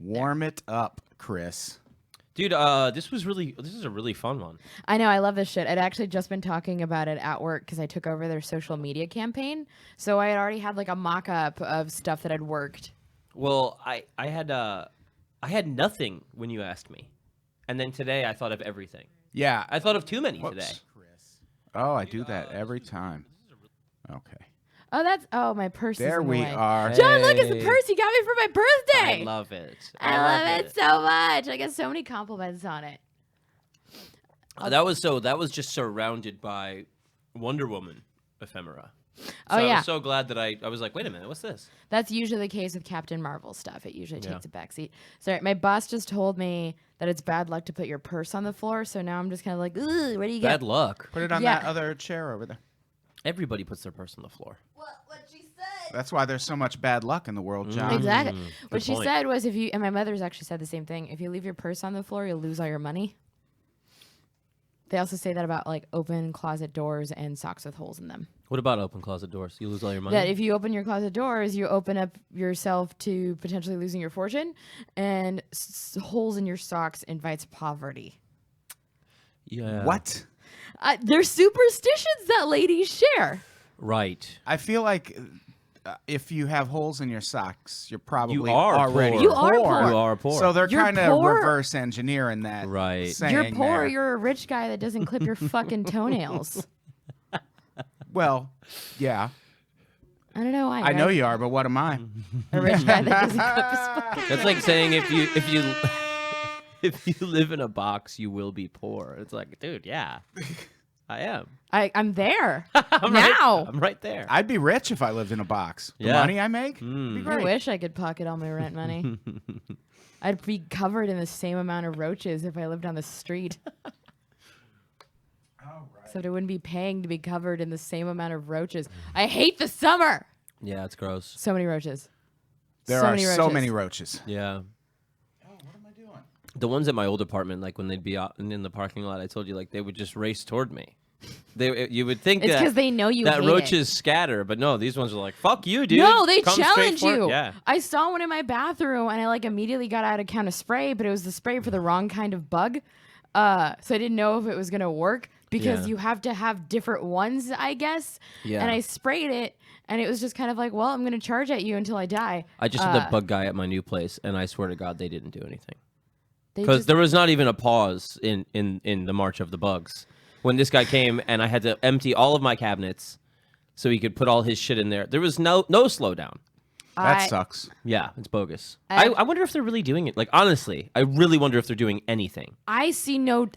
Warm it up, Chris. Dude, this is a really fun one. I know, I love this shit. I'd actually just been talking about it at work because I took over their social media campaign. So I had already had like a mock-up of stuff that had worked. Well, I had nothing when you asked me, and then today I thought of everything. Yeah. I thought of too many today. Oh, I do that every time. Okay. Oh, my purse There is in the we way. are. John, look, it's the purse you got me for my birthday. I love it. I love it so much. I get so many compliments on it. That was just surrounded by Wonder Woman ephemera. So Oh, yeah. I was so glad that I was like, wait a minute, what's this? That's usually the case with Captain Marvel stuff. It usually takes a backseat. Sorry, my boss just told me that it's bad luck to put your purse on the floor, so now I'm just kind of like, ugh, what do you Bad get? luck. Put it on that other chair over there. Everybody puts their purse on the floor. What she said. That's why there's so much bad luck in the world, John. Exactly. What good she point. said was and my mother's actually said the same thing, if you leave your purse on the floor, you'll lose all your money. They also say that about like open closet doors and socks with holes in them. What about open closet doors? You lose all your money? That if you open your closet doors, you open up yourself to potentially losing your fortune, and holes in your socks invites poverty. Yeah. What? They're superstitions that ladies share. Right. I feel like if you have holes in your socks, you're probably You are already poor. You are poor. You are poor. So they're You're kind of poor. reverse engineering that. Right. saying You're poor. there. You're a rich guy that doesn't clip your fucking toenails. Well, yeah. I don't know why. I know you are, but what am I? A rich guy that doesn't clip his fucking. That's like saying if you live in a box, you will be poor. It's like, dude, yeah, I am. I'm there I'm now. I'm right there. I'd be rich if I lived in a box. The Yeah. money I make? Be I great. wish I could pocket all my rent money. I'd be covered in the same amount of roaches if I lived on the street. Except I wouldn't be paying to be covered in the same amount of roaches. I hate the summer. Yeah, it's gross. So many roaches. There so are many so roaches. many roaches. Yeah. Oh, what am I doing? The ones at my old apartment, like when they'd be out in the parking lot, I told you, like they would just race toward me. You would think It's that because they know you that hate roaches scatter, but no, these ones are like, fuck you, dude. No, they Come straight challenge for it. you. Yeah. I saw one in my bathroom and I like immediately got out a can of spray, but it was the spray for the wrong kind of bug. So I didn't know if it was gonna work because Yeah. you have to have different ones, I guess. Yeah. And I sprayed it and it was just kind of like, well, I'm gonna charge at you until I die. I just had the bug guy at my new place, and I swear to God, they didn't do anything. They Because just- there was not even a pause in the march of the bugs. When this guy came and I had to empty all of my cabinets so he could put all his shit in there, there was no slowdown. That sucks. Yeah, it's bogus. I wonder if they're really doing it. Like, honestly, I really wonder if they're doing anything. I see no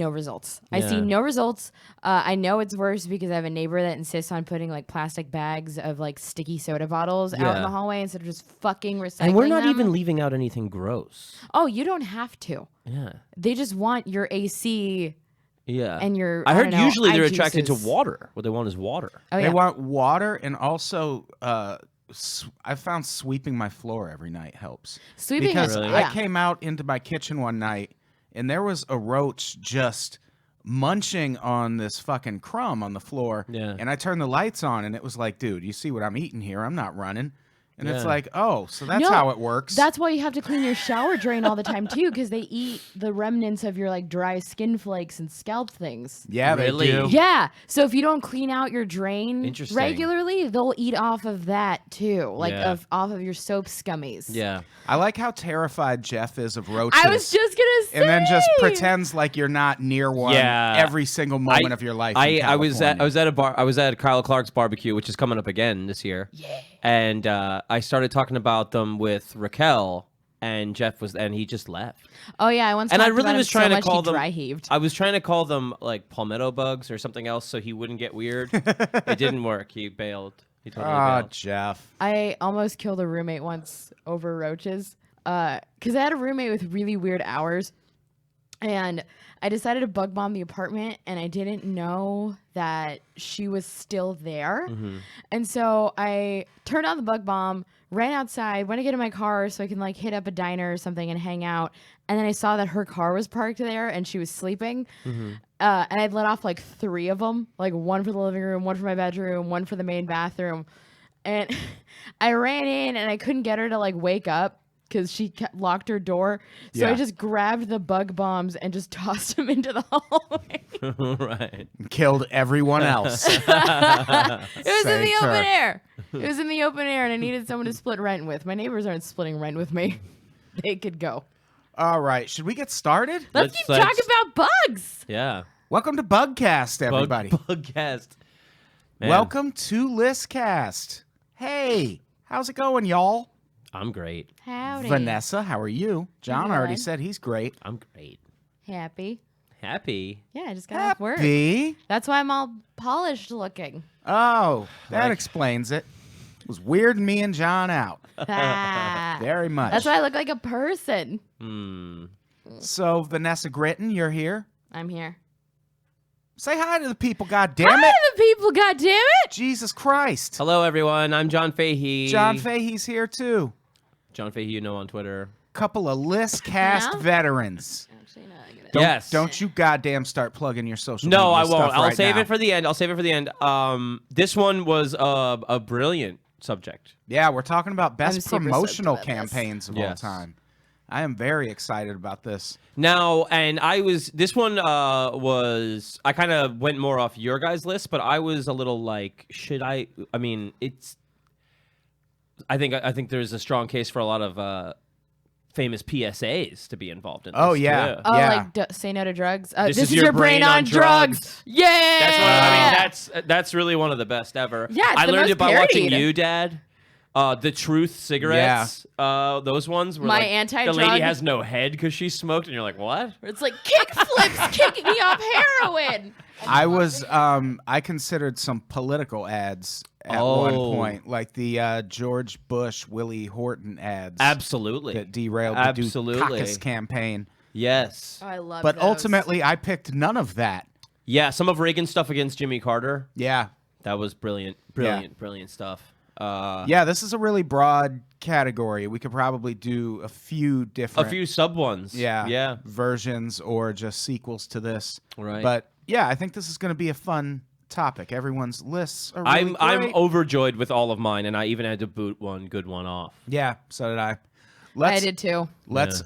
results. I see Yeah. no results. I know it's worse because I have a neighbor that insists on putting like plastic bags of like sticky soda bottles out in Yeah. the hallway instead of just fucking recycling And we're not them. even leaving out anything gross. Oh, you don't have to. Yeah. They just want your AC Yeah. and your. I heard don't know, usually they're eye attracted to juices. water. What they want is water. Oh, They yeah. want water and also I found sweeping my floor every night helps. Sweeping because is- Really? yeah. I came out into my kitchen one night and there was a roach just munching on this fucking crumb on the floor. Yeah. And I turned the lights on and it was like, dude, you see what I'm eating here? I'm not running. And it's Yeah. like, oh, so that's No, how it works. That's why you have to clean your shower drain all the time too, because they eat the remnants of your like dry skin flakes and scalp things. yeah, Really? they do. Yeah. So if you don't clean out your drain Interesting. regularly, they'll eat off of that too, like Yeah. off of your soap scummies. Yeah. I like how terrified Jeff is of roaches. I was just gonna say. and then just pretends like you're not near one Yeah. every single moment of your life. in I was California. at a bar. I was at Kyle Clark's barbecue, which is coming up again this year. Yeah. And I started talking about them with Raquel, and Jeff and he just left. Oh yeah, I once. And I talked really about was him trying so to much call he them. dry heaved. I was trying to call them like palmetto bugs or something else, so he wouldn't get weird. It didn't work. He bailed. He totally Oh, bailed. Jeff. I almost killed a roommate once over roaches. Because I had a roommate with really weird hours, and I decided to bug bomb the apartment, and I didn't know that she was still there. And so I turned on the bug bomb, ran outside, went to get in my car so I can like hit up a diner or something and hang out. And then I saw that her car was parked there and she was sleeping. And I'd let off like 3 of them, like one for the living room, one for my bedroom, one for the main bathroom. And I ran in and I couldn't get her to like wake up. because she locked her door. So I Yeah. just grabbed the bug bombs and just tossed them into the hallway. Right. Killed everyone else. It was in Saved the her. open air. It was in the open air, and I needed someone to split rent with. My neighbors aren't splitting rent with me. They could go. All right, should we get started? Let's keep talking about bugs. Yeah. Welcome to Bugcast, everybody. Bugcast. Man, Welcome to Listcast. Hey, how's it going, y'all? I'm great. Howdy. Vanessa, how are you? John Good. already said he's great. I'm great. Happy. Happy. Yeah, I just got off work. Happy? That's why I'm all polished looking. Oh, that Like- explains it. It was weirding me and John out Ah. very much. That's why I look like a person. Hmm. So, Vanessa Gritton, you're here. I'm here. Say hi to the people, goddammit. Hi to the people, goddammit! Jesus Christ. Hello, everyone. I'm John Fahy. John Fahy's here, too. John Fahy, you know on Twitter. Couple of Listcast Yeah? veterans. Actually, no, I'm gonna. Don't, Yes. Don't you goddamn start plugging your social No, media I won't. stuff I'll right save now. it for the end. I'll save it for the end. This one was a brilliant subject. Yeah, we're talking about best I'm super promotional stoked about this. campaigns of all Yes. time. I am very excited about this. Now, and this one was, I kind of went more off your guys' list, but I was a little like, I mean, I think there's a strong case for a lot of famous PSAs to be involved in this. Oh, yeah. too. Oh, Yeah. like say no to drugs. This is your brain on drugs. Yeah. That's really one of the best ever. Yeah, it's I the learned most it by watching parodied. you, Dad. The Truth cigarettes. Those ones were My like, anti-drug- the lady has no head because she smoked, and you're like, what? It's like kick flips kicking me off heroin. I was I considered some political ads at one Oh. point, like the George Bush, Willie Horton ads Absolutely. that derailed the Absolutely. Dukakis campaign. Yes. Oh, I love But those. ultimately, I picked none of that. Yeah, some of Reagan's stuff against Jimmy Carter. Yeah. That was brilliant. Brilliant stuff. Yeah, this is a really broad category. We could probably do a few A different few sub ones. Yeah. versions or just sequels to this. Right. But yeah, I think this is going to be a fun topic. Everyone's lists are really I'm great. overjoyed with all of mine, and I even had to boot one good one off. Yeah, so did I. I Let's did too. let's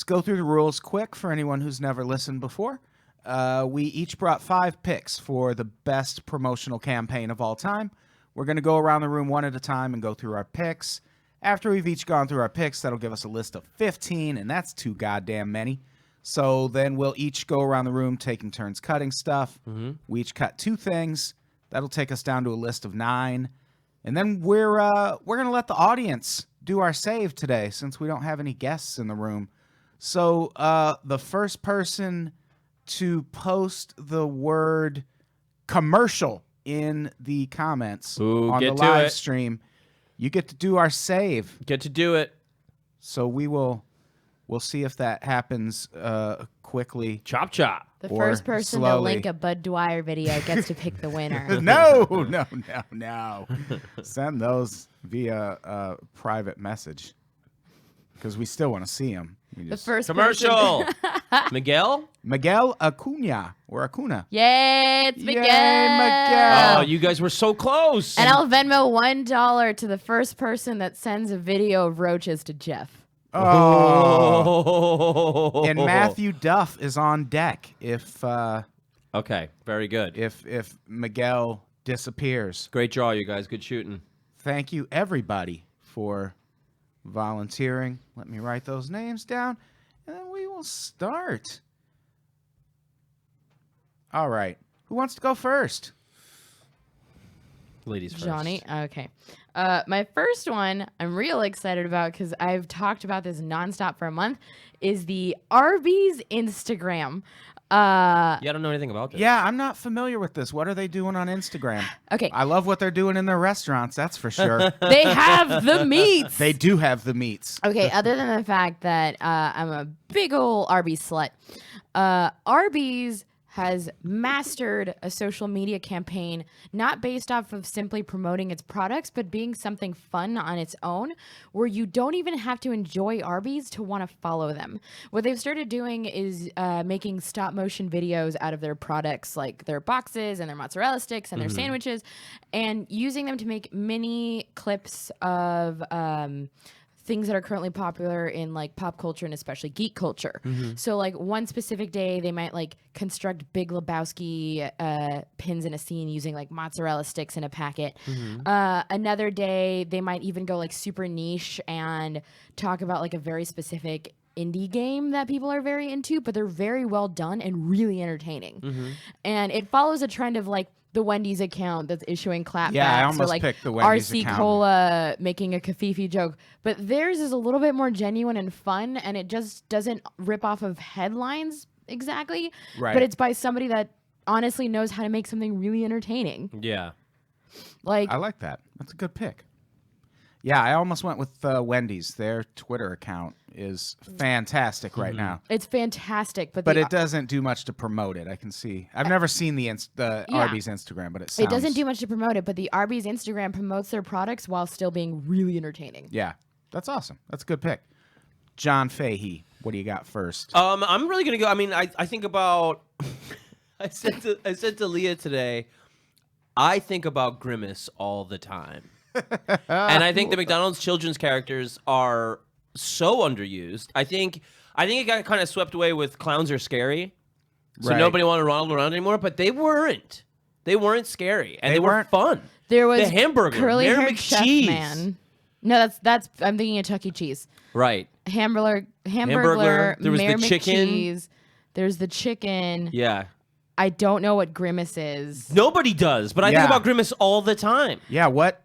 go through the rules quick for anyone who's never listened before. We each brought 5 picks for the best promotional campaign of all time. We're going to go around the room one at a time and go through our picks. After we've each gone through our picks, that'll give us a list of 15, and that's too goddamn many. So then we'll each go around the room taking turns cutting stuff. We each cut 2 things. That'll take us down to a list of 9. And then we're going to let the audience do our save today since we don't have any guests in the room. So the first person to post the word commercial in the comments Ooh, on the get to live it. stream, you get to do our save. Get to do it. So we'll see if that happens quickly. Chop chop. The Or first person slowly. to link a Bud Dwyer video gets to pick the winner. No. Send those via private message because we still want to see them. The first Commercial. person. Miguel? Miguel Acuna or Acuna. Yay, it's Yay, Miguel. Miguel. Oh, you guys were so close. And I'll Venmo $1 to the first person that sends a video of roaches to Jeff. Oh. And Matthew Duff is on deck if Okay, very good. if Miguel disappears. Great draw, you guys. Good shooting. Thank you everybody for volunteering. Let me write those names down and then we will start. All right. Who wants to go first? Ladies first. Johnny. Okay. My first one I'm real excited about because I've talked about this nonstop for a month is the Arby's Instagram. Yeah, I don't know anything about this. Yeah, I'm not familiar with this. What are they doing on Instagram? Okay. I love what they're doing in their restaurants, that's for sure. They have the meats. They do have the meats. Okay, other than the fact that I'm a big ol' Arby's slut, Arby's has mastered a social media campaign not based off of simply promoting its products, but being something fun on its own, where you don't even have to enjoy Arby's to want to follow them. What they've started doing is making stop motion videos out of their products, like their boxes and their mozzarella sticks and their sandwiches, and using them to make mini clips of things that are currently popular in like pop culture and especially geek culture. So like one specific day they might like construct Big Lebowski pins in a scene using like mozzarella sticks in a packet. Another day they might even go like super niche and talk about like a very specific indie game that people are very into, but they're very well done and really entertaining. And it follows a trend of like the Wendy's account that's issuing clapbacks. Yeah, I almost or like picked the Wendy's RC account. Cola making a Kafifi joke. But theirs is a little bit more genuine and fun, and it just doesn't rip off of headlines exactly. Right. But it's by somebody that honestly knows how to make something really entertaining. Yeah. Like, I like that. That's a good pick. Yeah, I almost went with Wendy's. Their Twitter account is fantastic right now. it's fantastic, but But the- it doesn't do much to promote it. I can see. I've never seen the Arby's Instagram, but it sounds... it doesn't do much to promote it, but the Arby's Instagram promotes their products while still being really entertaining. Yeah, that's awesome. That's a good pick. John Fahy, what do you got first? I'm really gonna go. I mean, I think about. I said to Leah today. I think about Grimace all the time, and I think the McDonald's children's characters are so underused. I think it got kind of swept away with Clowns Are Scary, so Right. nobody wanted Ronald around anymore. But they weren't. They weren't scary, and They they were weren't- fun. There was the hamburger, curly Mayor haired chef McCheese. man. No, that's I'm thinking of Chuck E. Cheese. Right. Hamburglar, There was the Mayor chicken. McCheese. There's the chicken. Yeah. I don't know what Grimace is. Nobody does, but I Yeah. think about Grimace all the time. Yeah, what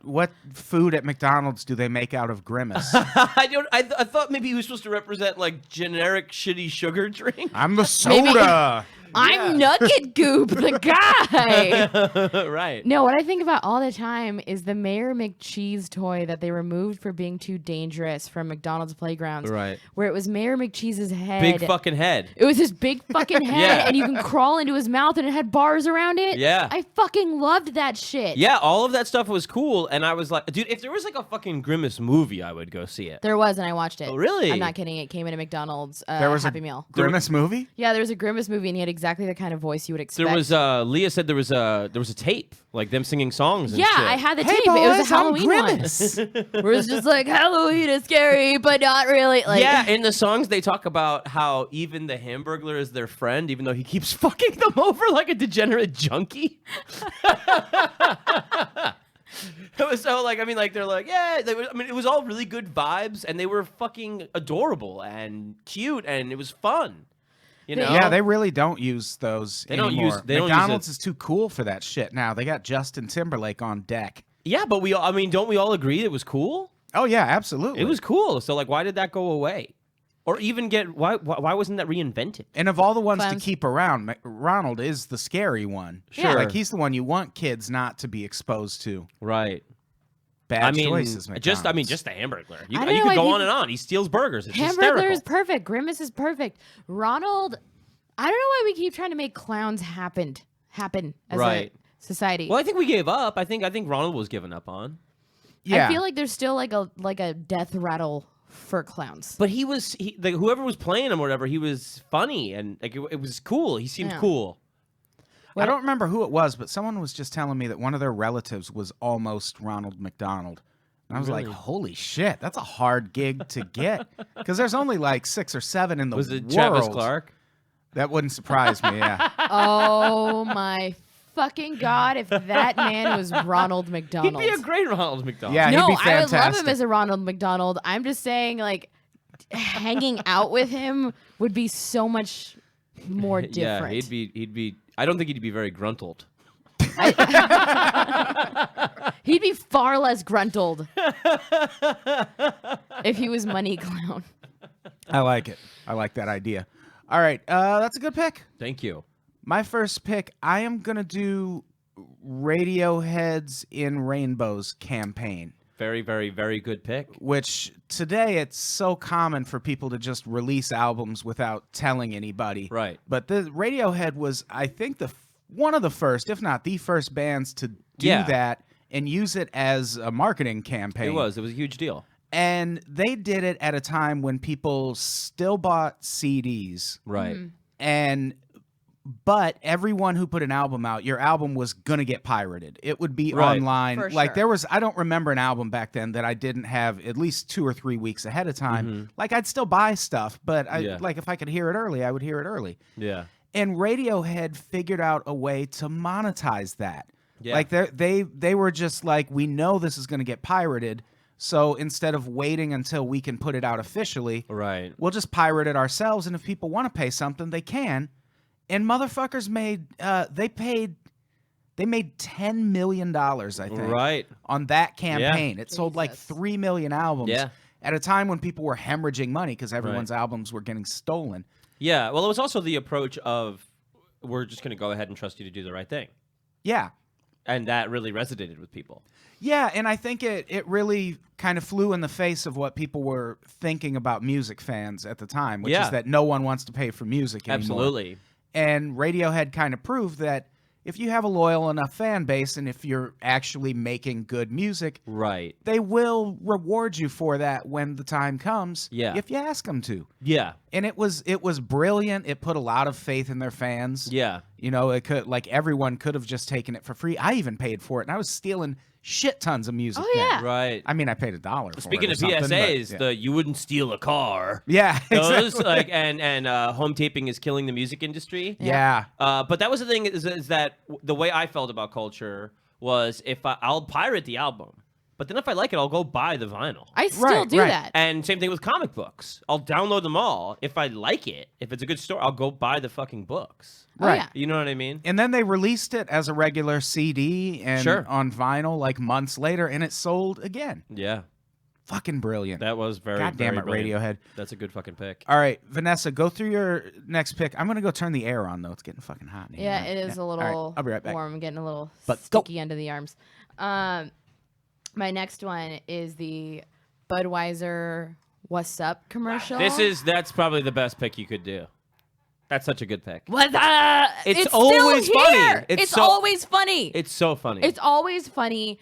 food at McDonald's do they make out of Grimace? I thought maybe he was supposed to represent like generic shitty sugar drink. I'm the soda. I'm Nugget Goop, the guy. Right. No, what I think about all the time is the Mayor McCheese toy that they removed for being too dangerous from McDonald's playgrounds. Right. Where it was Mayor McCheese's head. Big fucking head. It was his big fucking head, Yeah. and you can crawl into his mouth, and it had bars around it. Yeah. I fucking loved that shit. Yeah, all of that stuff was cool, and I was like, dude, if there was like a fucking Grimace movie, I would go see it. There was, and I watched it. Oh, really? I'm not kidding. It came in a McDonald's There was Happy a Meal. Grimace movie? Yeah, there was a Grimace movie, and he had exactly the kind of voice you would expect. There was Leah said there was a tape, like them singing songs and yeah, shit. I had the Hey, tape. It was a boys, I'm Halloween one. Grimace. Where it's just like, Halloween is scary, but not really. Like, Yeah, in the songs they talk about how even the Hamburglar is their friend, even though he keeps fucking them over like a degenerate junkie. It was so like, I mean, like they're like, yeah, it was all really good vibes, and they were fucking adorable and cute, and it was fun. You know? Yeah, they really don't use those They don't anymore. use- they don't use McDonald's it. is too cool for that shit now. They got Justin Timberlake on deck. Yeah, but don't we all agree it was cool? Oh yeah, absolutely. It was cool. So like, why did that go away? Or even why wasn't that reinvented? And of all the ones to Clowns. keep around, Ronald is the scary one. Sure. Like he's the one you want kids not to be exposed to. Right. Bad choices, McDonald's. just the Hamburglar. You I don't know could why go people- on and on. He steals burgers. It's Hamburglar hysterical. is perfect. Grimace is perfect. Ronald, I don't know why we keep trying to make clowns happen as Right. a society. Well, I think we gave up. I think Ronald was given up on. Yeah. I feel like there's still like a death rattle for clowns. But whoever was playing him or whatever, he was funny and like it was cool. He seemed Yeah. cool. I don't remember who it was, but someone was just telling me that one of their relatives was almost Ronald McDonald. And I was like, Really? holy shit, that's a hard gig to get. Because there's only like 6 or 7 in the Was it world. Travis Clark? That wouldn't surprise me, yeah. Oh my fucking god! If that man was Ronald He'd McDonald, be a great Ronald McDonald. Yeah, no, he'd be I would love him fantastic. as a Ronald McDonald. I'm just saying, like, hanging out with him would be so much more different. Yeah, he'd be. I don't think he'd be very gruntled. He'd be far less gruntled if he was Money Clown. I like it. I like that idea. All right, that's a good pick. Thank you. My first pick, I am going to do Radiohead's In Rainbows campaign, Very, very, very good pick. which today it's so common for people to just release albums without telling anybody. Right. But the Radiohead was, I think, one of the first, if not the first bands to do Yeah. that and use it as a marketing campaign. It was a huge deal. And they did it at a time when people still bought CDs. Right. Mm-hmm. And But everyone who put an album out, your album was going to get pirated. It would be Right. online. For Like sure. there was, I don't remember an album back then that I didn't have at least 2 or 3 weeks ahead of time. Like I'd still buy stuff, but like if I could hear it early, I would hear it early. Yeah. And Radiohead figured out a way to monetize that. Yeah. Like they were just like, we know this is going to get pirated. So instead of waiting until we can put it out officially, Right. we'll just pirate it ourselves. And if people want to pay something, they can. And motherfuckers made they made $10 million, I think, Right. on that campaign. It sold like Jesus. 3 million albums Yeah. at a time when people were hemorrhaging money because everyone's albums were getting stolen. Yeah. Well, it was also the approach of we're just going to go ahead and trust you to do the right thing. Yeah. And that really resonated with people. Yeah, and I think it really kind of flew in the face of what people were thinking about music fans at the time, which Yeah. is that no one wants to pay for music anymore. Absolutely. And Radiohead kind of proved that if you have a loyal enough fan base and if you're actually making good music, Right. they will reward you for that when the time comes. Yeah. If you ask them to. Yeah. And it was brilliant. It put a lot of faith in their fans. Yeah. You know, it could like everyone could have just taken it for free. I even paid for it, and I was stealing shit tons of music. Oh, then. yeah. Right. I mean, I paid $1 for Speaking it or of something, but, PSAs, yeah. the you wouldn't steal a car. Yeah, Those exactly. like and home taping is killing the music industry. Yeah. But that was the thing is that the way I felt about culture was if I'll pirate the album, but then if I like it, I'll go buy the vinyl. I still Right, do right. that. And same thing with comic books. I'll download them all. If I like it, if it's a good story, I'll go buy the fucking books. Oh, Right. yeah. You know what I mean? And then they released it as a regular CD and Sure. on vinyl like months later, and it sold again. Yeah. Fucking brilliant. That was very, God damn very it, brilliant. Radiohead. That's a good fucking pick. All right, Vanessa, go through your next pick. I'm going to go turn the air on, though. It's getting fucking hot in here. Yeah, it is a All little right, I'll be right back. warm. I'm getting a little But go. sticky under the arms. My next one is the Budweiser What's Up commercial. That's probably the best pick you could do. That's such a good pick. What's up? It's still always funny. here. It's It's so- always funny. It's so funny. It's always funny.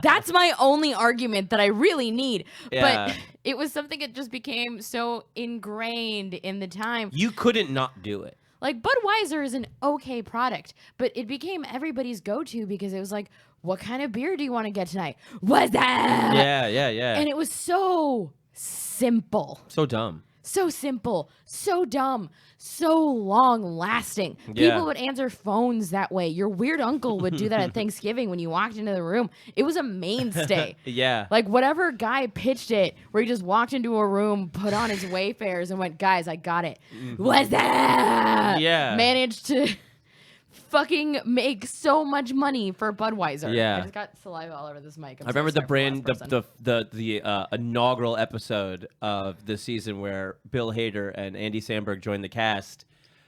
That's my only argument that I really need. Yeah. But it was something that just became so ingrained in the time. You couldn't not do it. Like Budweiser is an okay product, but it became everybody's go-to because it was like, what kind of beer do you want to get tonight? What's that? Yeah. And it was so simple. So dumb. So simple, so dumb, so long lasting. Yeah. People would answer phones that way. Your weird uncle would do that at Thanksgiving when you walked into the room. It was a mainstay. Yeah. Like whatever guy pitched it, where he just walked into a room, put on his Wayfarers, and went, "Guys, I got it." What's that? Yeah. Managed to fucking make so much money for Budweiser. Yeah. I just got saliva all over this mic. I remember the inaugural episode of the season where Bill Hader and Andy Samberg joined the cast.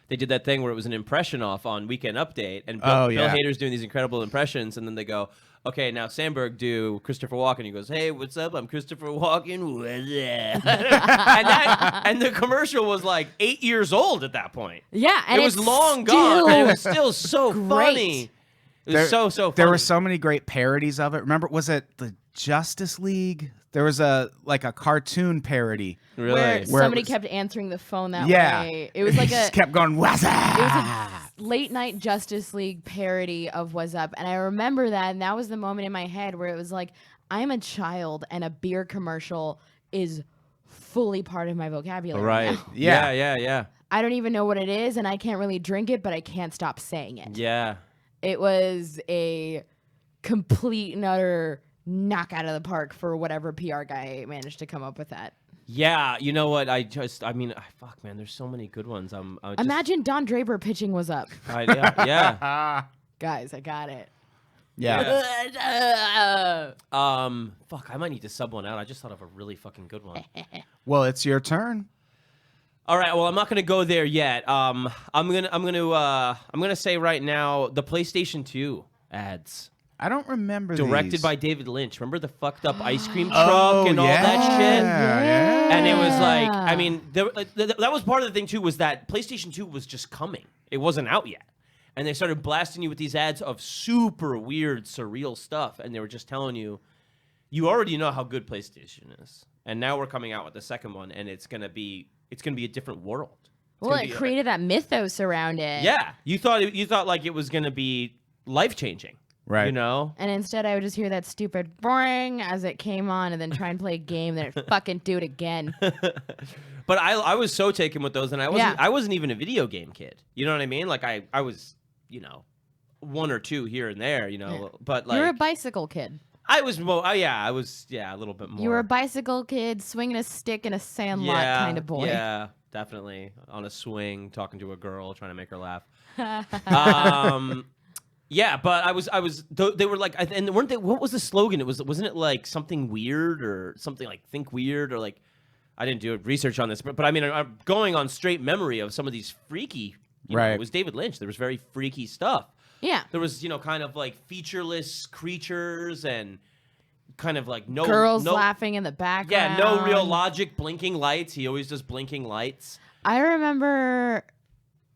They did that thing where it was an impression off on Weekend Update, and Bill Hader's doing these incredible impressions, and then they go, "Okay, now Samberg do Christopher Walken." He goes, "Hey, what's up? I'm Christopher Walken." What's up?" and the commercial was like 8 years old at that point. Yeah, and It was it's long gone, and it was still still so great. funny. It was so funny. There were so many great parodies of it. Remember, was it the Justice League? There was a cartoon parody. Really? where Where it somebody was- kept answering the phone that Yeah. way. It was like Just a kept going, what's it was up? a late night Justice League parody of What's Up, and I remember that, and that was the moment in my head where it was like, I'm a child, and a beer commercial is fully part of my vocabulary. Right. now. Yeah. Yeah. I don't even know what it is, and I can't really drink it, but I can't stop saying it. Yeah. It was a complete and utter knock out of the park for whatever PR guy managed to come up with that. Yeah, you know what? Fuck, man. There's so many good ones. Imagine Don Draper pitching Was Up. Yeah. Guys, I got it. Yeah. Fuck. I might need to sub one out. I just thought of a really fucking good one. Well, it's your turn. All right. Well, I'm not gonna go there yet. I'm gonna say right now the PlayStation 2 ads. I don't remember Directed these. by David Lynch. Remember the fucked up ice cream truck Oh, and all that shit? yeah. And it was like, I mean, that was part of the thing too, was that PlayStation 2 was just coming. It wasn't out yet. And they started blasting you with these ads of super weird, surreal stuff. And they were just telling you, you already know how good PlayStation is. And now we're coming out with the second one, and it's gonna be a different world. Well, it created that mythos around it. Yeah, you thought like it was gonna be life changing, Right. You know, And instead, I would just hear that stupid boring as it came on, and then try and play a game, then it fucking do it again. but I was so taken with those, and I wasn't even a video game kid. You know what I mean? Like I was, one or two here and there, but like You were a bicycle kid. I was, I was a little bit more. You were a bicycle kid, swinging a stick in a sandlot kind of boy. Yeah, definitely on a swing, talking to a girl, trying to make her laugh. Yeah, but I was. They were like, and weren't they? What was the slogan? Wasn't it like something weird or something like think weird or like? I didn't do research on this, but I mean, I'm going on straight memory of some of these freaky. It was David Lynch. There was very freaky stuff. Yeah. There was, kind of like featureless creatures and kind of like no girls laughing in the background. Yeah, no real logic. Blinking lights. He always does blinking lights. I remember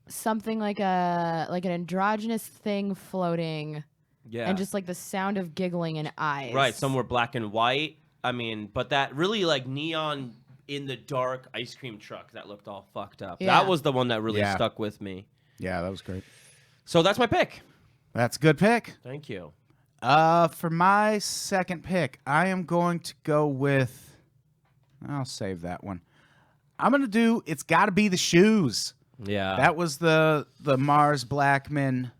something like an androgynous thing floating. Yeah. And just like the sound of giggling and eyes. Right. Some were black and white. I mean, but that really like neon in the dark ice cream truck that looked all fucked up. Yeah. That was the one that really stuck with me. Yeah, that was great. So that's my pick. That's a good pick. Thank you. For my second pick, I am going to go with. I'll save that one. I'm gonna do. It's got to be the shoes. Yeah. That was the Mars Blackman,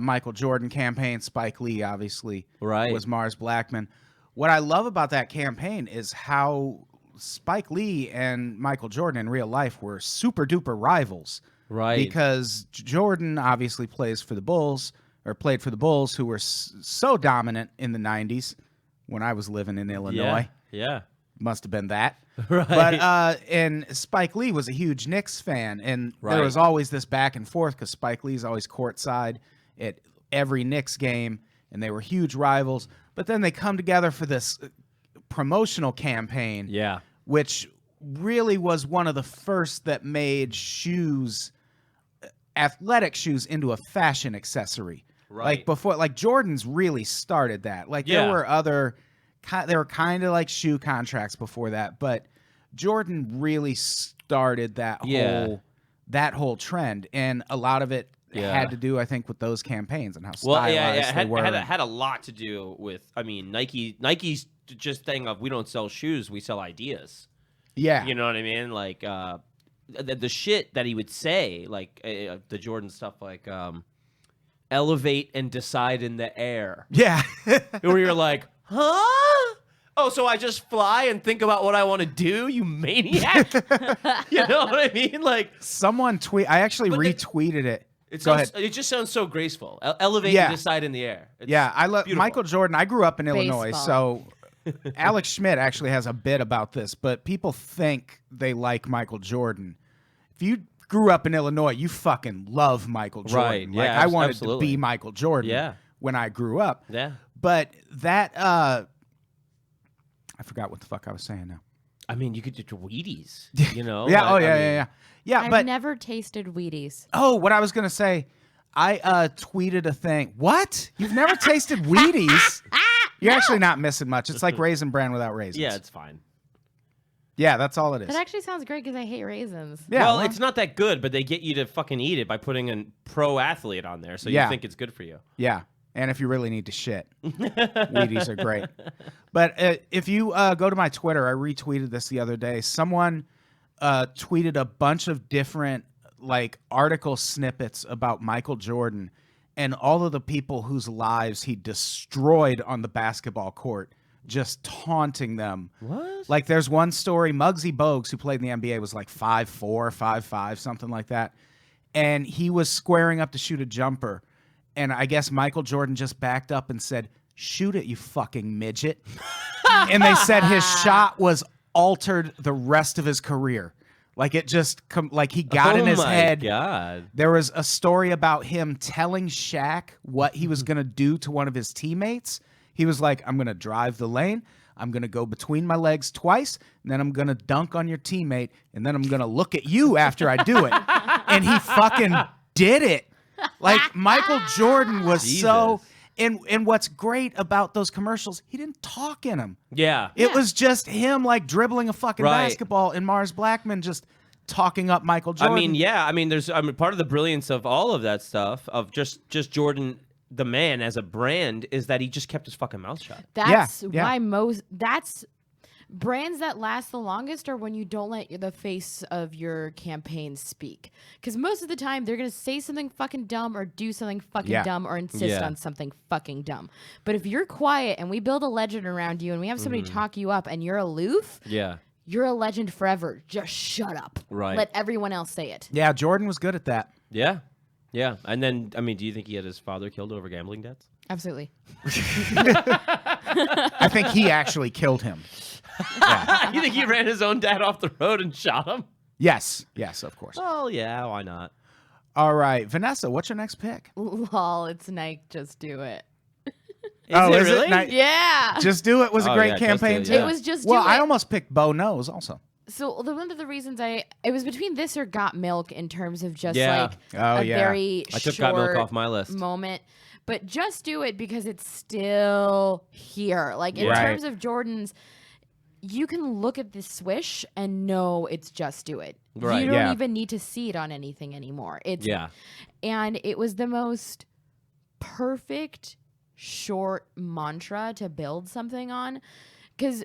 Michael Jordan campaign. Spike Lee obviously was Mars Blackman. What I love about that campaign is how Spike Lee and Michael Jordan in real life were super duper rivals. Right. Because Jordan obviously played for the Bulls, who were so dominant in the 90s when I was living in Illinois. Yeah. Must have been that. Right. But and Spike Lee was a huge Knicks fan, and there was always this back and forth because Spike Lee's always courtside at every Knicks game, and they were huge rivals. But then they come together for this promotional campaign, which really was one of the first that made shoes, athletic shoes, into a fashion accessory. Right. Like before, like Jordan's really started that. Like there were kind of like shoe contracts before that, but Jordan really started that whole trend, and a lot of it had to do, I think, with those campaigns and how stylized they were. It had a lot to do with. I mean, Nike's just thing of we don't sell shoes, we sell ideas. Yeah, you know what I mean. Like the shit that he would say, like the Jordan stuff, like elevate and decide in the air. Yeah, where you're like, huh? Oh, so I just fly and think about what I want to do, you maniac? You know what I mean? Like someone I actually retweeted it. It just sounds so graceful. Elevate and decide in the air. I love Michael Jordan. I grew up in Illinois, so Alex Schmidt actually has a bit about this, but people think they like Michael Jordan. If you grew up in Illinois, you fucking love Michael Jordan. Right. Like I wanted to be Michael Jordan when I grew up. Yeah. But that I forgot what the fuck I was saying now. I mean, you could do Wheaties, Yeah, I've but never tasted Wheaties. Oh, what I was going to say, I tweeted a thing. What? You've never tasted Wheaties? You're actually not missing much. It's like Raisin Bran without raisins. Yeah, it's fine. Yeah, that's all it is. That actually sounds great because I hate raisins. Yeah, well, it's not that good, but they get you to fucking eat it by putting a pro athlete on there, so you think it's good for you. Yeah, and if you really need to shit, Wheaties are great. But if you go to my Twitter, I retweeted this the other day. Someone tweeted a bunch of different like article snippets about Michael Jordan and all of the people whose lives he destroyed on the basketball court, just taunting them. What? Like there's one story, Muggsy Bogues, who played in the NBA, was like 5'4", 5'5", something like that. And he was squaring up to shoot a jumper. And I guess Michael Jordan just backed up and said, "Shoot it, you fucking midget." And they said his shot was altered the rest of his career. Like it just like he got in his head. God. There was a story about him telling Shaq what he was going to do to one of his teammates. He was like, "I'm going to drive the lane. I'm going to go between my legs twice, and then I'm going to dunk on your teammate, and then I'm going to look at you after I do it." And he fucking did it. Like Michael Jordan was so... And what's great about those commercials, he didn't talk in them. Yeah. It was just him like dribbling a fucking basketball, and Mars Blackman just talking up Michael Jordan. I mean, yeah. I mean, part of the brilliance of all of that stuff, of just Jordan, the man as a brand, is that he just kept his fucking mouth shut. That's Yeah. why that's brands that last the longest are when you don't let the face of your campaign speak. Because most of the time they're gonna say something fucking dumb or do something fucking dumb or insist on something fucking dumb. But if you're quiet and we build a legend around you and we have somebody talk you up and you're aloof, you're a legend forever. Just shut up. Right. Let everyone else say it. Yeah, Jordan was good at that. Yeah. Yeah. And then, I mean, do you think he had his father killed over gambling debts? Absolutely. I think he actually killed him. You think he ran his own dad off the road and shot him? Yes, of course. Oh, yeah, why not? All right, Vanessa, what's your next pick? Lol, it's Nike. Just do it. Is it really? Yeah. Just Do It was a Oh, great yeah, Just campaign Do too. It, It was just well, do it. I almost picked Bo Knows also. So one of the reasons it was between this or Got Milk in terms of just Yeah. like Oh, a yeah. very I took short Got Milk off my list. moment. But Just Do It because it's still here. Like in Right. terms of Jordan's, you can look at this swish and know it's Just Do It. Right. You don't Yeah. even need to see it on anything anymore. It's Yeah. and it was the most perfect short mantra to build something on, because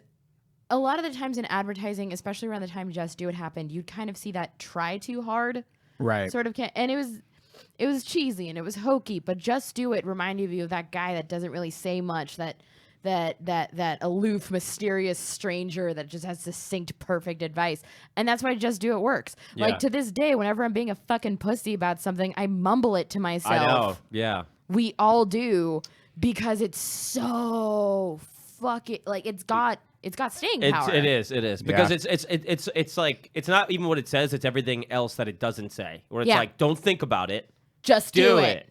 a lot of the times in advertising, especially around the time Just Do It happened, you'd kind of see that try too hard Right. sort of and it was cheesy and it was hokey, but Just Do It reminded you of that guy that doesn't really say much, that aloof, mysterious stranger that just has succinct, perfect advice. And that's why Just Do It works. Yeah. Like to this day, whenever I'm being a fucking pussy about something, I mumble it to myself. I know. Yeah. We all do, because it's so fucking like it's got staying power. It is because Yeah. it's like it's not even what it says, it's everything else that it doesn't say, where it's Yeah. like, don't think about it, Just do do it,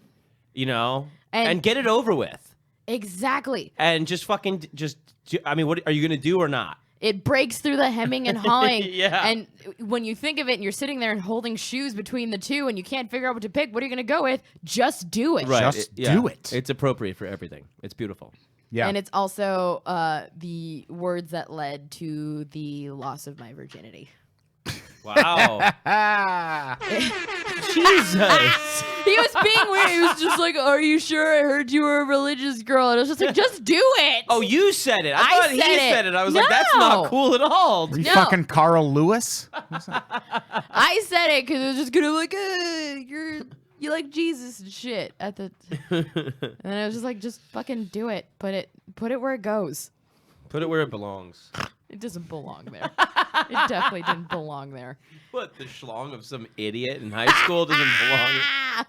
you know, And- and get it over with, Exactly. and just fucking I mean, what are you gonna do or not? It breaks through the hemming and hawing. Yeah. And when you think of it and you're sitting there and holding shoes between the two and you can't figure out what to pick, what are you going to go with? Just do it. Right. Just do it. It's appropriate for everything. It's beautiful. Yeah. And it's also the words that led to the loss of my virginity. Wow. Ah. Jesus. He was being weird. He was just like, "Are you sure? I heard you were a religious girl." And I was just like, "Just do it." Oh, you said it. I I thought he said it. said it. I was like, that's not No. cool at all. Are you No. fucking Carl Lewis? I said it because it was just gonna be like, you like Jesus and shit at the, and I was just like, just fucking do it. Put it where it goes. Put it where it belongs. It doesn't belong there. It definitely didn't belong there. What, the schlong of some idiot in high school doesn't belong? Ah!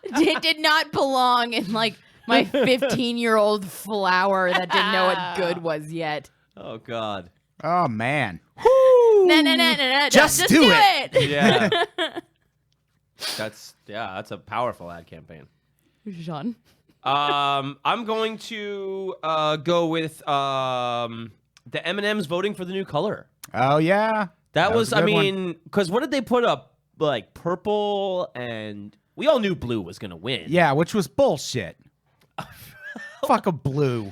It did not belong in like my 15-year-old flower that didn't know what good was yet. Oh, God. Oh man. No. Just do it. Yeah. That's a powerful ad campaign. Jean. I'm going to go with the M&Ms voting for the new color. Oh yeah. That was a I good one. mean, because what did they put up? Like purple, and we all knew blue was going to win. Yeah, which was bullshit. Fuck a blue.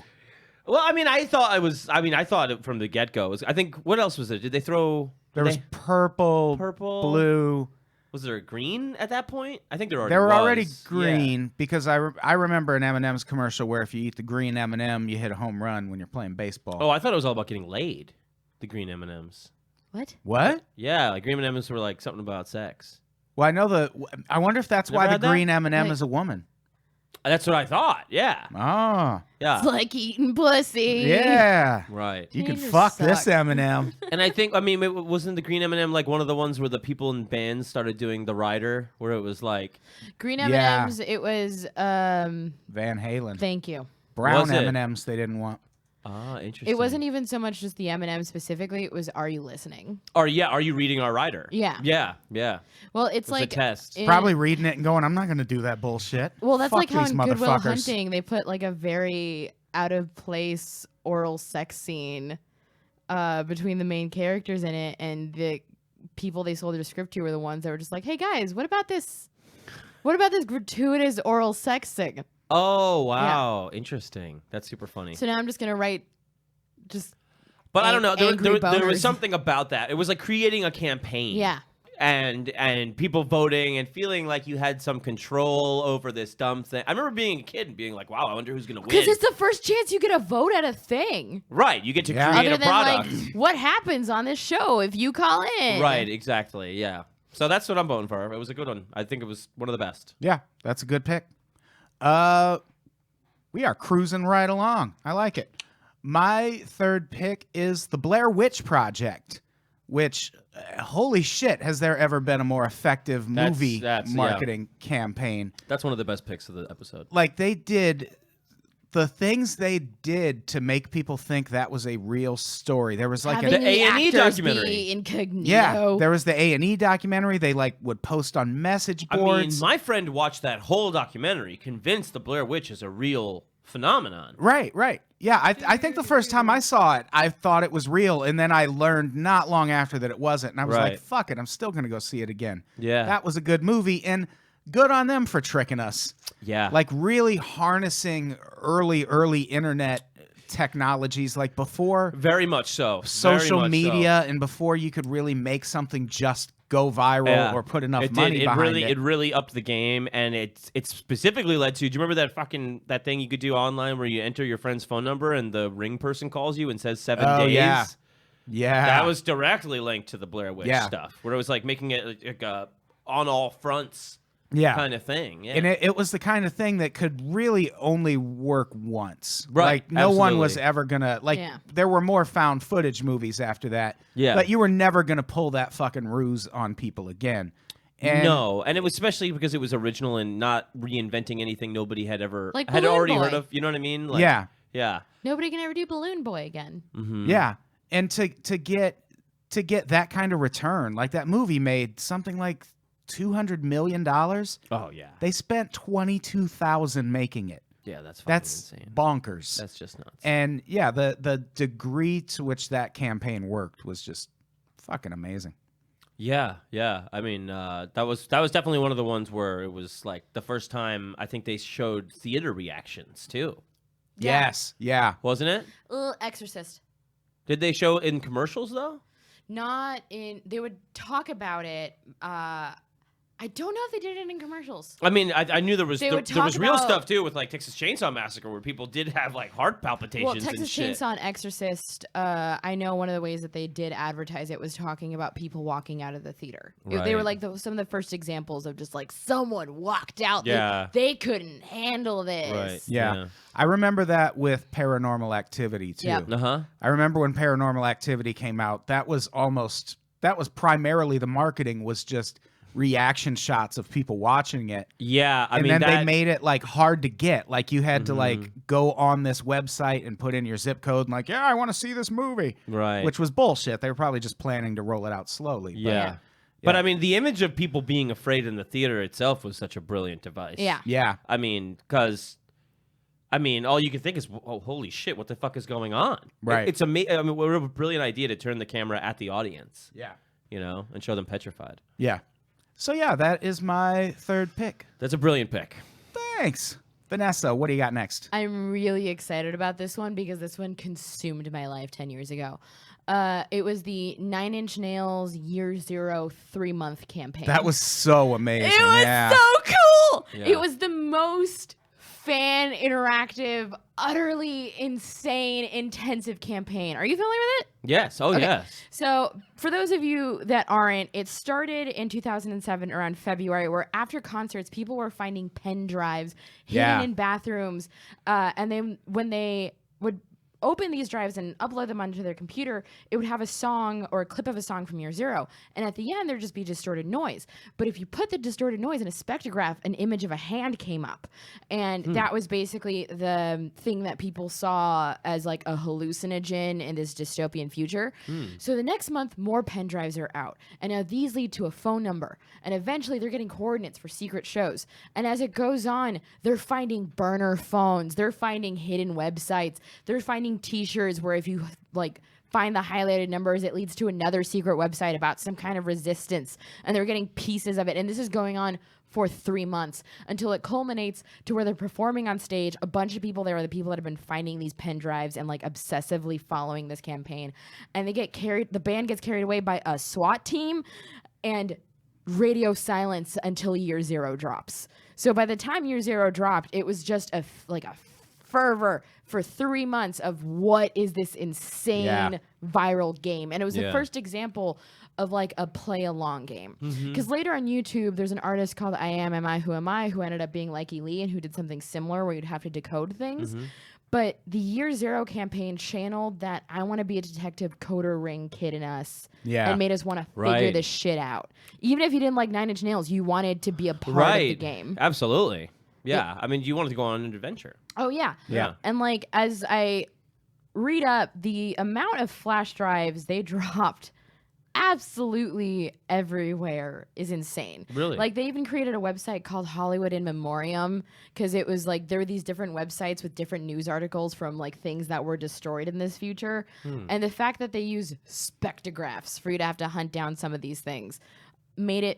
Well, I mean, I thought it from the get-go. I think, what else was it? Did they throw... There was purple, blue. Was there a green at that point? I think there already They were was. already Yeah. green because I remember an M&M's commercial where if you eat the green M&M, you hit a home run when you're playing baseball. Oh, I thought it was all about getting laid. The green M&Ms. What? What? Yeah, like green M&Ms were like something about sex. Well, I know I wonder if that's Never why the had that? green M&M Like- is a woman. That's what I thought. Yeah. Oh, Yeah. It's like eating pussy. yeah. Right. You can Teenagers fuck suck. this M&M. And I think, wasn't the green M&M like one of the ones where the people in bands started doing the rider, where it was like, Green Yeah. M&Ms. It was. Van Halen. Thank you. Brown Was it? M&Ms they didn't want. interesting. It wasn't even so much just the M&M specifically. It was, are you listening? Or yeah, are you reading our rider? Yeah. Yeah. Yeah. Well, it's It was like a test. in- Probably reading it and going, I'm not going to do that bullshit. Well, that's Fuck like how these in Good Will motherfuckers. Hunting they put like a very out of place oral sex scene between the main characters in it, and the people they sold their script to were the ones that were just like, "Hey guys, what about this? What about this gratuitous oral sex thing?" Oh, wow. Interesting. That's super funny. So now I'm just gonna write just But I don't know. There angry was boners. something about that. It was like creating a campaign. yeah. and people voting and feeling like you had some control over this dumb thing. I remember being a kid and being like, wow, I wonder who's going to win. Because it's the first chance you get a vote at a thing. Right. You get to Yeah. create Other a than product. like what happens on this show if you call in. Right. Exactly. Yeah. So that's what I'm voting for. It was a good one. I think it was one of the best. Yeah, that's a good pick. We are cruising right along. I like it. My third pick is the Blair Witch Project, which, holy shit, has there ever been a more effective movie That's marketing campaign? That's one of the best picks of the episode. Like, they did the things they did to make people think that was a real story. There was like Having The the A&E actors documentary. be incognito. yeah, there was the A&E documentary. They like would post on message I boards. mean, my friend watched that whole documentary, convinced the Blair Witch is a real phenomenon. Right. Yeah, I think the first time I saw it, I thought it was real, and then I learned not long after that it wasn't, and I was like, Right. fuck it, I'm still going to go see it again. Yeah. That was a good movie, and good on them for tricking us. Yeah. Like, really harnessing early internet technologies, like before Very much so. social Very much media and before you could really make something just go viral Yeah. or put enough It money did. behind it. It really upped the game, and it specifically led to. Do you remember that thing you could do online where you enter your friend's phone number and the ring person calls you and says 7 Oh, days? yeah. Yeah. That was directly linked to the Blair Witch Yeah. stuff, where it was like making it like a on all fronts yeah. kind of thing. Yeah. And it was the kind of thing that could really only work once. Right, Like, no one was absolutely. ever going to... Like, Yeah. there were more found footage movies after that. Yeah. But you were never going to pull that fucking ruse on people again. And No, and it was especially because it was original and not reinventing anything nobody had ever Like had Balloon already Boy. heard of. You know what I mean? Like, Yeah. Yeah. Nobody can ever do Balloon Boy again. Mm-hmm. Yeah. And to get that kind of return, like that movie made something like $200 million. Oh yeah. They spent $22,000 making it. Yeah, that's fucking That's insane. bonkers. That's just nuts. And yeah, the degree to which that campaign worked was just fucking amazing. Yeah. I mean, that was definitely one of the ones where it was like the first time I think they showed theater reactions too, Yeah. Yes. Yeah. wasn't it? Exorcist. Did they show it in commercials though? Not in. They would talk about it. I don't know if they did it in commercials. I mean, I knew there was They there, would there was talk real about- stuff too with like Texas Chainsaw Massacre where people did have like heart palpitations Well, and Texas shit. Chainsaw and Exorcist, I know one of the ways that they did advertise it was talking about people walking out of the theater. They were Right. like some of the first examples of just like someone walked out. Yeah. They couldn't handle this. Right. Yeah. I remember that with Paranormal Activity too. Yep. Uh-huh. I remember when Paranormal Activity came out, that was primarily the marketing was just reaction shots of people watching it. Yeah, I And mean then that they made it like hard to get. Like you had to like go on this website and put in your zip code and like, yeah, I want to see this movie. right. Which was bullshit. They were probably just planning to roll it out slowly. But yeah. But I mean, the image of people being afraid in the theater itself was such a brilliant device. Yeah. yeah. I mean, because, all you can think is, oh, holy shit, what the fuck is going on? Right. It's amazing. I mean, what a brilliant idea to turn the camera at the audience, Yeah. and show them petrified. Yeah. So yeah, that is my third pick. That's a brilliant pick. Thanks. Vanessa, what do you got next? I'm really excited about this one because this one consumed my life 10 years ago. It was the 9 Inch Nails Year Zero 3-month campaign. That was so amazing. It was yeah. so cool. Yeah. It was the most fan interactive, utterly insane, intensive campaign. Are you familiar with it? Yes. Oh, Okay. yes. So, for those of you that aren't, it started in 2007 around February, where after concerts, people were finding pen drives hidden Yeah. in bathrooms. And then when they would open these drives and upload them onto their computer, it would have a song or a clip of a song from Year Zero. And at the end, there'd just be distorted noise. But if you put the distorted noise in a spectrograph, an image of a hand came up. And that was basically the thing that people saw as like a hallucinogen in this dystopian future. So the next month, more pen drives are out. And now these lead to a phone number. And eventually, they're getting coordinates for secret shows. And as it goes on, they're finding burner phones. They're finding hidden websites. They're finding t-shirts where if you like find the highlighted numbers, it leads to another secret website about some kind of resistance, and they're getting pieces of it. And this is going on for 3 months until it culminates to where they're performing on stage. A bunch of people there are the people that have been finding these pen drives and like obsessively following this campaign, and the band gets carried away by a SWAT team. And radio silence until year 0 drops. So by the time year 0 dropped, it was just a fervor for 3 months of what is this insane viral game. And it was the first example of like a play along game. Because later on YouTube, there's an artist called I Am I, Who Am I, who ended up being Likey Lee and who did something similar where you'd have to decode things. But the year 0 campaign channeled that I want to be a detective coder ring kid in us and made us want to figure this shit out. Even if you didn't like 9 Inch Nails, you wanted to be a part of the game. Absolutely. Yeah. I mean, you wanted to go on an adventure. Oh, yeah. And like, as I read up, the amount of flash drives they dropped absolutely everywhere is insane. Really? Like, they even created a website called Hollywood in Memoriam because it was like there were these different websites with different news articles from like things that were destroyed in this future. And the fact that they use spectrographs for you to have to hunt down some of these things made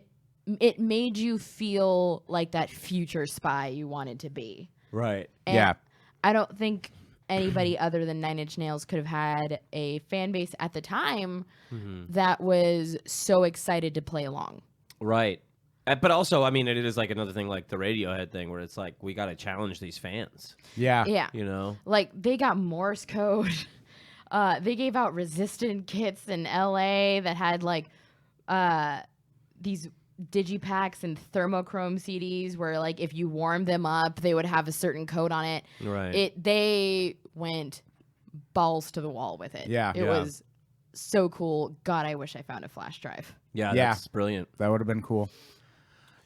you feel like that future spy you wanted to be. Right. And I don't think anybody other than 9 Inch Nails could have had a fan base at the time that was so excited to play along. Right. But also, I mean, it is like another thing like the Radiohead thing where it's like, we got to challenge these fans. Yeah. You know? Like, they got Morse code. They gave out resistant kits in LA that had like these digipacks and thermochrome CDs where like if you warmed them up they would have a certain code on it. Right. They went balls to the wall with it. It was so cool. God, I wish I found a flash drive. That's brilliant. That would have been cool.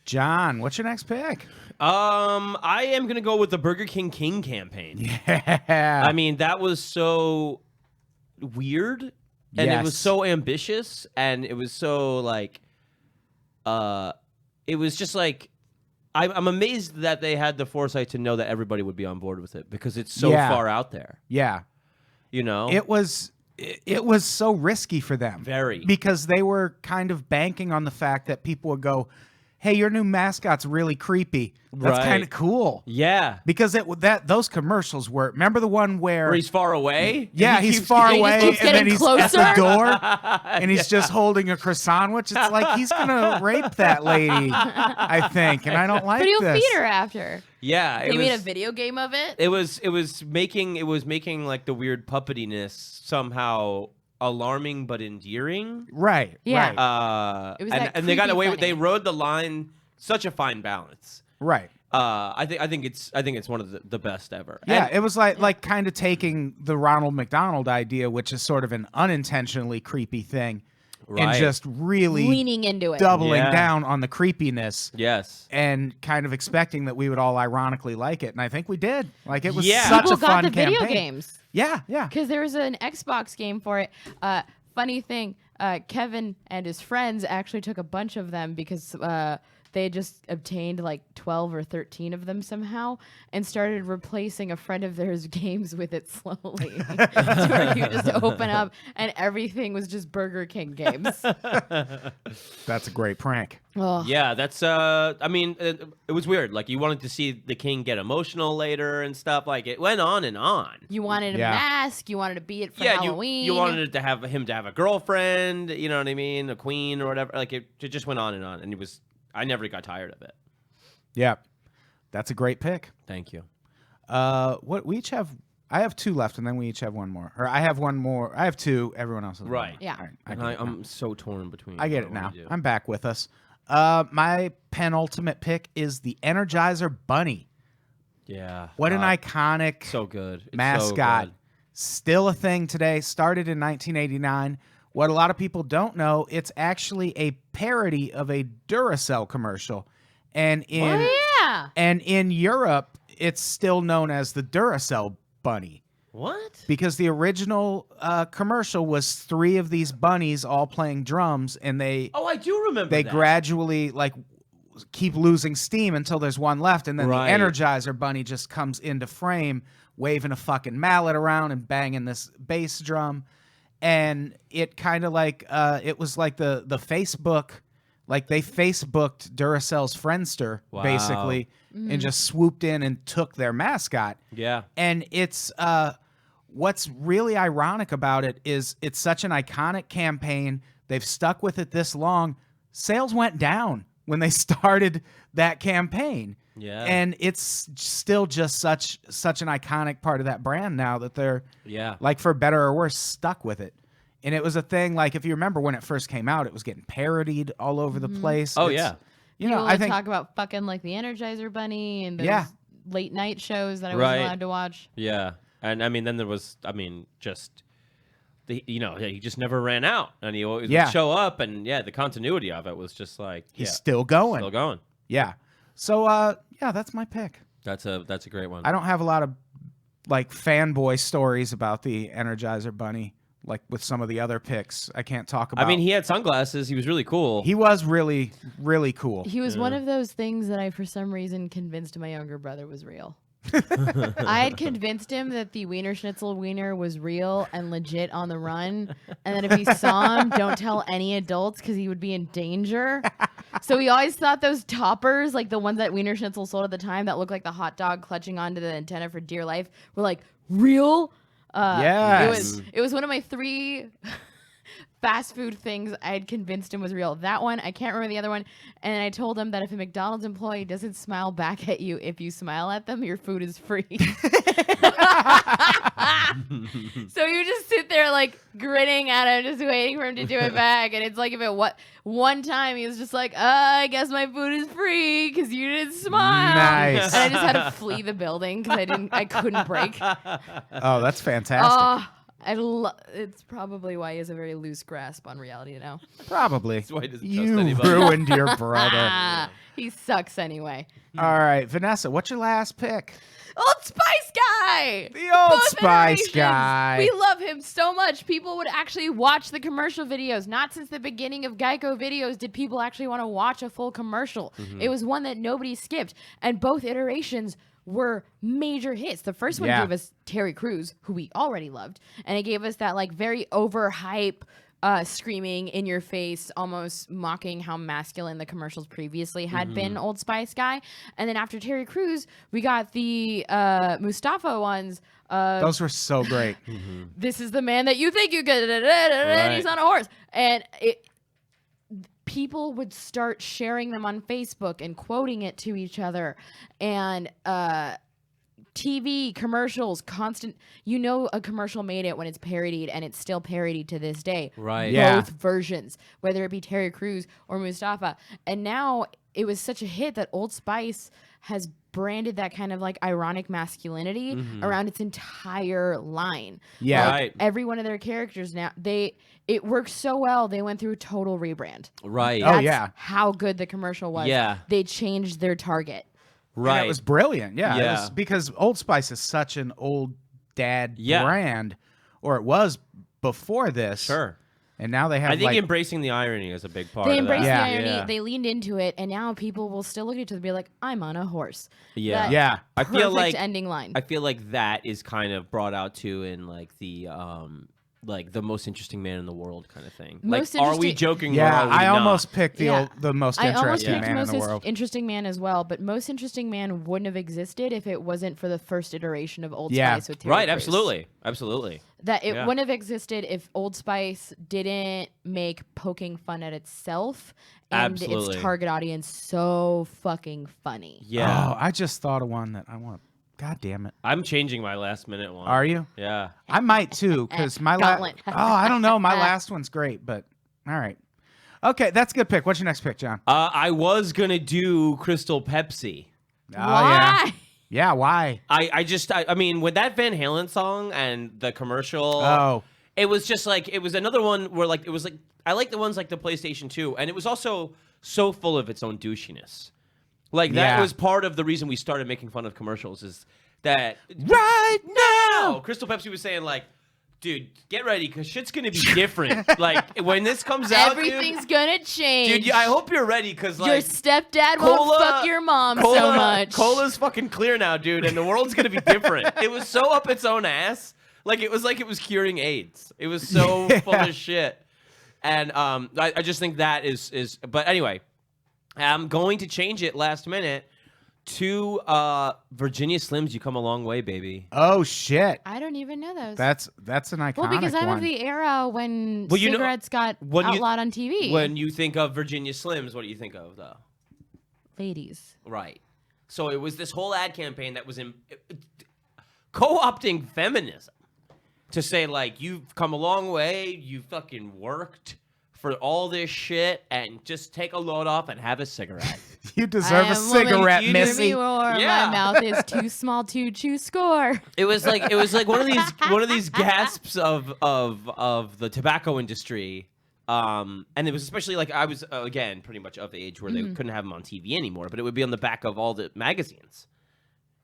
John, what's your next pick? I am gonna go with the Burger King campaign. Yeah. I mean, that was so weird and it was so ambitious and it was so like it was just like I'm amazed that they had the foresight to know that everybody would be on board with it because it's so far out there. Yeah. You know? It was so risky for them. Very. Because they were kind of banking on the fact that people would go, hey, your new mascot's really creepy. That's kind of cool. Yeah. Because those commercials were, remember the one where he's far away? Yeah, he's far away and then he's closer. at the door and he's just holding a croissant sandwich. It's like he's going to rape that lady, I think. And I don't like But he'll this. feed her after. Yeah. They made a video game of it. It was making like the weird puppetiness somehow alarming but endearing. Right. Yeah. Right. It was and they got away with. funny. They rode the line, such a fine balance. Right. I think it's one of the best ever. Yeah, And- it was like kind of taking the Ronald McDonald idea, which is sort of an unintentionally creepy thing, and Right. just really leaning into it. doubling Yeah. down on the creepiness. Yes. And kind of expecting that we would all ironically like it, and I think we did. Like it was Yeah. such People a fun got the campaign. video games. Yeah, yeah. Because there was an Xbox game for it. Funny thing, Kevin and his friends actually took a bunch of them because they had just obtained like 12 or 13 of them somehow and started replacing a friend of theirs' games with it slowly. So where you just open up and everything was just Burger King games. That's a great prank. Oh. Yeah, that's. I mean, it was weird. Like you wanted to see the king get emotional later and stuff. Like it went on and on. You wanted a Yeah. mask. You wanted to be it for Yeah, Halloween. you wanted it to have him to have a girlfriend. You know what I mean? A queen or whatever. Like it just went on, and it was. I never got tired of it. Yeah, that's a great pick. Thank you. What we each have. I have 2 left, and then we each have 1 more. Or I have 1 more. I have 2. Everyone else has 1 Right. more. Yeah. All right, And get it now. I'm so torn between. I get what it now. do. I'm back with us. My penultimate pick is the Energizer Bunny. Yeah. What an iconic So good. It's mascot. So good. Still a thing today. Started in 1989. What a lot of people don't know, it's actually a parody of a Duracell commercial. And in Europe, it's still known as the Duracell Bunny. What? Because the original commercial was 3 of these bunnies all playing drums, and they Oh, I do remember. they that. gradually like keep losing steam until there's one left, and then Right. the Energizer Bunny just comes into frame, waving a fucking mallet around and banging this bass drum, and it kind of like it was like the Facebook. Like they Facebooked Duracell's Friendster, Wow. basically, and just swooped in and took their mascot. Yeah. And it's what's really ironic about it is it's such an iconic campaign. They've stuck with it this long. sales went down when they started that campaign. Yeah. And it's still just such an iconic part of that brand now that they're, like, for better or worse, stuck with it. And it was a thing, like, if you remember when it first came out, it was getting parodied all over the place. Oh, yeah. You know, People I would think talk about fucking like the Energizer Bunny and those late night shows that I wasn't allowed to watch. Yeah. And I mean, then there was, just he just never ran out, and he always would show up, and the continuity of it was just like he's still going. Still going. Yeah. So that's my pick. That's a great one. I don't have a lot of like fanboy stories about the Energizer Bunny like with some of the other picks. I can't talk about. I mean, he had sunglasses. He was really cool. He was really, really cool. He was one of those things that I, for some reason, convinced my younger brother was real. I had convinced him that the Wiener Schnitzel wiener was real and legit on the run, and that if he saw him, don't tell any adults because he would be in danger. So he always thought those toppers, like the ones that Wiener Schnitzel sold at the time that looked like the hot dog clutching onto the antenna for dear life, were like real. Yes. It was one of my 3 fast food things I had convinced him was real. That one, I can't remember the other one. And I told him that if a McDonald's employee doesn't smile back at you if you smile at them, your food is free. So you just sit there like grinning at him, just waiting for him to do it back. And it's like if it one time he was just like, I guess my food is free because you didn't smile. Nice. And I just had to flee the building because I couldn't break. Oh, that's fantastic. It's probably why he has a very loose grasp on reality now. Probably. That's why he doesn't You trust anybody. ruined your brother. He sucks anyway. All right, Vanessa, what's your last pick? Old Spice guy. The Old Both Spice iterations. guy. We love him so much. People would actually watch the commercial videos. Not since the beginning of Geico videos did people actually want to watch a full commercial. It was one that nobody skipped. And both iterations were major hits. The first one gave us Terry Crews, who we already loved. And it gave us that like very overhype, screaming in your face, almost mocking how masculine the commercials previously had been, Old Spice guy. And then after Terry Crews, we got the Mustafa ones. Those were so great. This is the man that you think you could. And he's on a horse. And people would start sharing them on Facebook and quoting it to each other. And TV commercials, constant. You know, a commercial made it when it's parodied, and it's still parodied to this day. Right. Yeah. Both versions, whether it be Terry Crews or Mustafa. And now it was such a hit that Old Spice has branded that kind of like ironic masculinity around its entire line. Yeah. Like, Right. every one of their characters now, it worked so well, they went through a total rebrand. Right. Oh, That's yeah. how good the commercial was. Yeah. They changed their target. Right. And it was brilliant. Yeah. It Yeah. was because Old Spice is such an old dad Yeah. brand, or it was before this. Sure. And now they have I think like, embracing the irony is a big part They of embraced that. the irony. Yeah. They leaned into it, and now people will still look at each other and be like, "I'm on a horse." Yeah. That yeah. I feel perfect like ending line. I feel like that is kind of brought out too in like the most interesting man in the world kind of thing. Most like, are we interesting- joking? Yeah, or are we I not? almost picked the most I almost interesting picked man in most the world. interesting man as well, but most interesting man wouldn't have existed if it wasn't for the first iteration of Old Yeah. Spice with Terry Right. Crews. Absolutely. That it Yeah. wouldn't have existed if Old Spice didn't make poking fun at itself and Absolutely. its target audience so fucking funny. Yeah. Oh, I just thought of one that I want. God damn it. I'm changing my last minute one. Are you? Yeah. I might too, because my last. Gauntlet. I don't know. My last one's great, but all right. Okay, that's a good pick. What's your next pick, John? I was gonna do Crystal Pepsi. Oh, yeah. Why? Yeah, why? I mean, with that Van Halen song and the commercial, Oh. it was just like, it was another one where like, it was like, I like the ones like the PlayStation 2, and it was also so full of its own douchiness. Like, that Yeah. was part of the reason we started making fun of commercials, is that Right now! Crystal Pepsi was saying like, dude, get ready, because shit's going to be different. Like, when this comes out, Everything's gonna change. dude, I hope you're ready, because like, your stepdad won't fuck your mom so much. Cola's fucking clear now, dude, and the world's gonna be different. It was so up its own ass. Like it was curing AIDS. It was so full of shit. And I just think that is. But anyway, I'm going to change it last minute 2 Virginia Slims, you come a long way, baby. Oh shit. I don't even know those. That's an iconic well, because I'm one. of the era when Well, you know- cigarettes got when you- outlawed on TV. When you think of Virginia Slims, what do you think of, though? Ladies. Right. So it was this whole ad campaign that was co-opting feminism to say, like, you've come a long way, you fucking worked for all this shit, and just take a load off and have a cigarette. You deserve I a am cigarette, woman, Missy. You or Yeah. my mouth is too small to chew score. It was like one of these gasps of the tobacco industry. And it was especially like I was again pretty much of the age where they couldn't have them on TV anymore, but it would be on the back of all the magazines.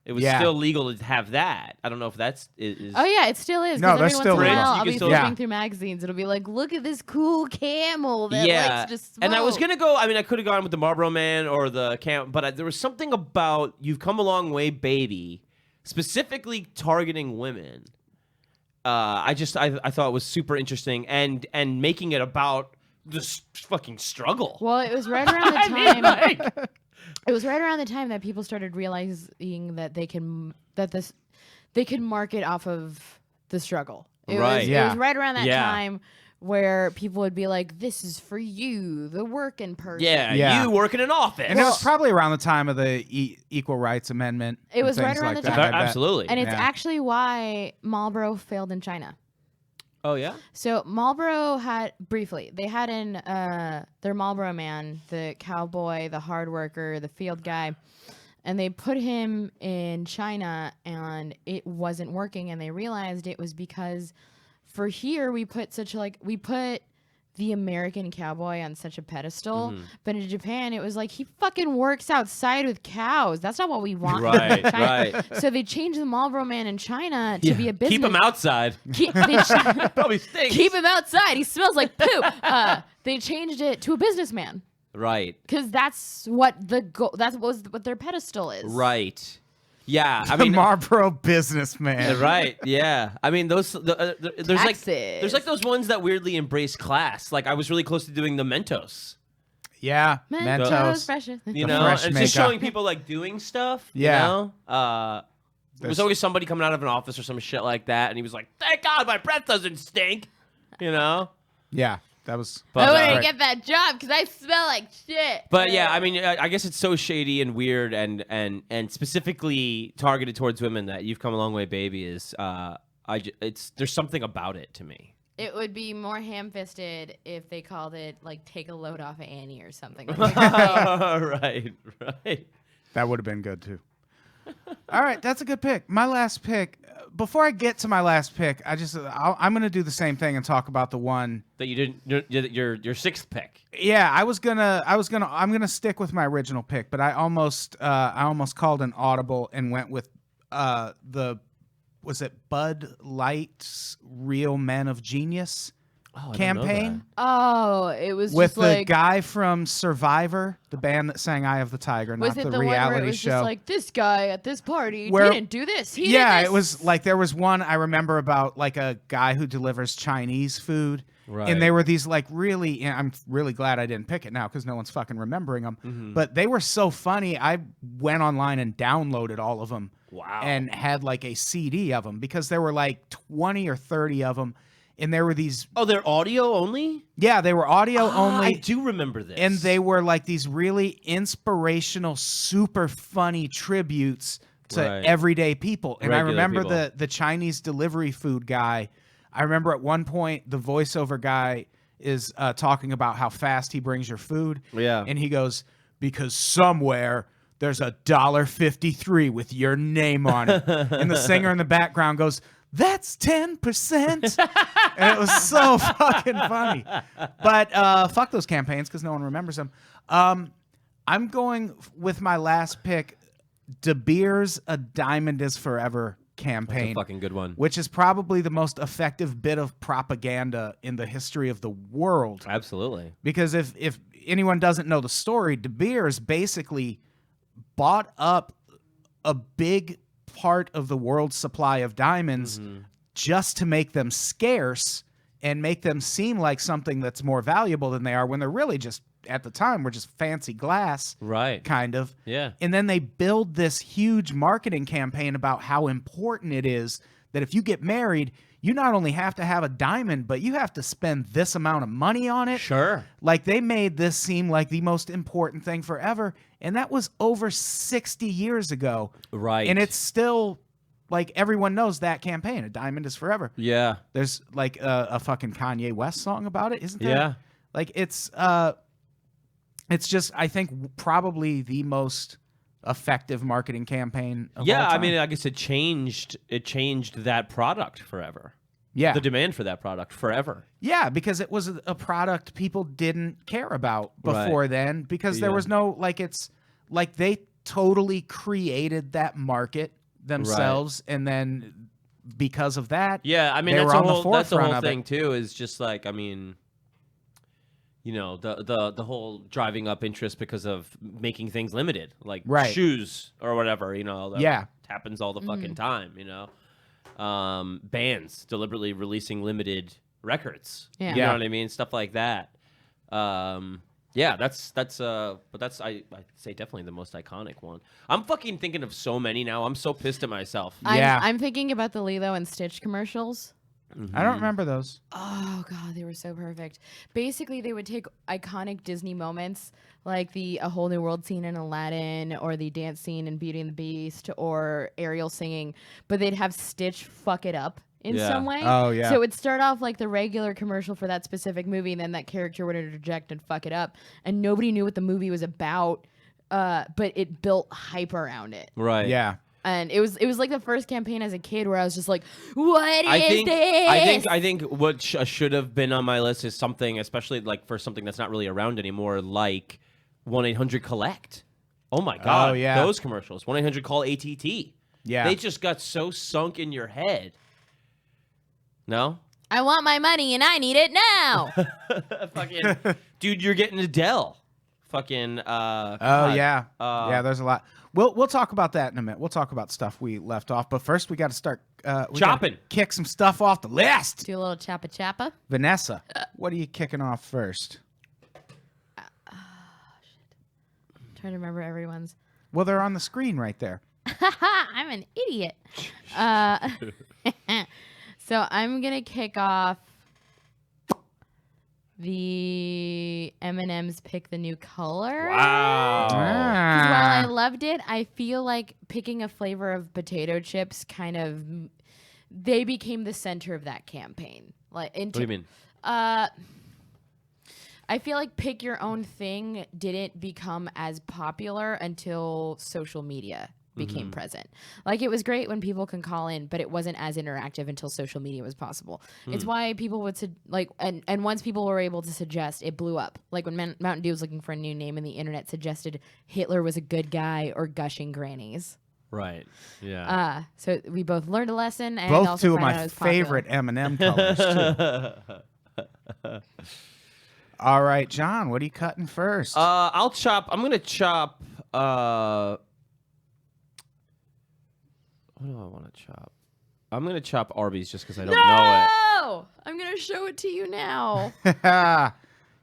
It was still legal to have that. I don't know if that's is. Oh yeah, it still is. No, 'cause they're every still once in a legal. while, You I'll can be still- flipping Yeah. through magazines. It'll be like, look at this cool camel that Yeah, likes to smoke. and I was gonna go. I mean, I could have gone with the Marlboro Man or the camp, but there was something about "You've Come a Long Way, Baby," specifically targeting women. I thought it was super interesting and making it about this fucking struggle. Well, it was right around the I time. mean, like, It was right around the time that people started realizing that they could market off of the struggle. Right. It Yeah. was right around that Yeah. time where people would be like, "This is for you, the working person." yeah, you work in an office. And it was probably around the time of the Equal Rights Amendment. It and was right things around like the that, time. I bet. Absolutely. And it's Yeah. actually why Marlboro failed in China. Oh yeah. So Marlboro had briefly, they had in their Marlboro Man, the cowboy, the hard worker, the field guy, and they put him in China and it wasn't working, and they realized it was because for here we put the American cowboy on such a pedestal, but in Japan it was like he fucking works outside with cows. That's not what we want. Right, in China. right. So they changed the Marlboro Man in China to be a business. Keep him outside. Probably stinks. Keep him outside. He smells like poo. They changed it to a businessman Right. because that's what what their pedestal is. Right. Yeah. I The mean, Marlboro businessman. right. Yeah. I mean, there's Taxes. there's like those ones that weirdly embrace class. Like I was really close to doing the Mentos. Yeah, Mentos, Mentos. precious. You The know, fresh and just makeup. showing people like doing stuff. Yeah. You know? There was always somebody coming out of an office or some shit like that, and he was like, "Thank God my breath doesn't stink." You know. Yeah, that was. But, I want to right. get that job because I smell like shit. But yeah, I mean, I guess it's so shady and weird, and specifically targeted towards women that "You've Come a Long Way, Baby" is. There's something about it to me. It would be more ham-fisted if they called it like "Take a Load Off of Annie" or something. Like that. Right. That would have been good too. All right, that's a good pick. My last pick. Before I get to my last pick, I'm going to do the same thing and talk about the one That you didn't. Your sixth pick. Yeah, I'm gonna stick with my original pick, but I almost called an audible and went with was it Bud Light's Real Men of Genius campaign Oh, it was with just the like guy from Survivor, the band that sang "Eye of the Tiger," was not it the the one where it reality was show. just like this guy at this party? Where- he didn't do this. He Yeah, did this. it was like there was one I remember about like a guy who delivers Chinese food. Right. And they were these like really, and I'm really glad I didn't pick it now because no one's fucking remembering them. Mm-hmm. But they were so funny. I went online and downloaded all of them. Wow. And had like a CD of them because there were like 20 or 30 of them. And there were these, Oh, they're audio only. yeah, they were audio I only. do remember this. And they were like these really inspirational, super funny tributes to Right. everyday people. And I Regular remember people. the Chinese delivery food guy. I remember at one point the voiceover guy is talking about how fast he brings your food. Yeah. And he goes, because somewhere there's $1.53 with your name on it. And the singer in the background goes, that's 10%. And it was so fucking funny. But fuck those campaigns because no one remembers them. I'm going with my last pick, De Beers A Diamond Is Forever campaign. That's a fucking good one. Which is probably the most effective bit of propaganda in the history of the world. Absolutely. Because if anyone doesn't know the story, De Beers basically bought up a big part of the world's supply of diamonds just to make them scarce and make them seem like something that's more valuable than they are when they're really just, at the time, were just fancy glass. Right. Kind of. Yeah. And then they build this huge marketing campaign about how important it is that if you get married, you not only have to have a diamond, but you have to spend this amount of money on it. Sure. Like, they made this seem like the most important thing forever. And that was over 60 years ago. Right. And it's still, like, everyone knows that campaign. A diamond is forever. Yeah. There's, like, a fucking Kanye West song about it, isn't there? Yeah. Like, it's just, I think, probably the most effective marketing campaign of all Yeah, I time. mean, I guess it changed that product forever. Yeah. The demand for that product forever. Yeah, because it was a product people didn't care about before then, because there Yeah. was no, like, it's like they totally created that market themselves, and then because of that, Yeah, I mean, they that's were a on the whole that's the forefront whole of it. thing too, is just like, I mean, you know, the whole driving up interest because of making things limited, like Right. shoes or whatever, you know. Yeah. It happens all the fucking time, you know. Bands deliberately releasing limited records. Yeah. You Yeah. know what I mean? Stuff like that. Yeah, but I'd say definitely the most iconic one. I'm fucking thinking of so many now. I'm so pissed at myself. Yeah. I'm thinking about the Lilo and Stitch commercials. I don't remember those. Oh god, they were so perfect. Basically, they would take iconic Disney moments like the A Whole New World scene in Aladdin, or the dance scene in Beauty and the Beast, or Ariel singing, but they'd have Stitch fuck it up in Yeah. some way. Oh, yeah. So it would start off like the regular commercial for that specific movie, and then that character would interject and fuck it up, and nobody knew what the movie was about, but it built hype around it. Right. Yeah. And it was like the first campaign as a kid where I was just like, "What is this?" I think what should have been on my list is something, especially like for something that's not really around anymore, like 1-800-COLLECT. Oh my god, yeah. those commercials. 1-800-CALL-ATT. Yeah. They just got so sunk in your head. No, I want my money and I need it now. fucking dude, you're getting Adele. Fucking. Oh, God. yeah. Yeah, there's a lot. We'll talk about that in a minute. We'll talk about stuff we left off. But first, we got to start we gotta Chopping. Kick some stuff off the list. Do a little chappa chappa. Vanessa, what are you kicking off first? Trying to remember everyone's. Well, they're on the screen right there. I'm an idiot. So I'm gonna kick off the M&M's Pick the New Color. Wow. 'Cause Ah. while I loved it, I feel like picking a flavor of potato chips they became the center of that campaign. Like, What do you mean? I feel like pick your own thing didn't become as popular until social media became present. Like, it was great when people can call in, but it wasn't as interactive until social media was possible. It's why people would and once people were able to suggest, it blew up. Like when Mountain Dew was looking for a new name and the internet suggested Hitler was a good guy or gushing grannies. Right. Yeah. So we both learned a lesson, and Both also two of found out my it was popular. favorite M&M colors, too. All right, John, what are you cutting first? I'm gonna chop. What do I want to chop? I'm gonna chop Arby's just because I don't know No! I'm gonna show it to you now.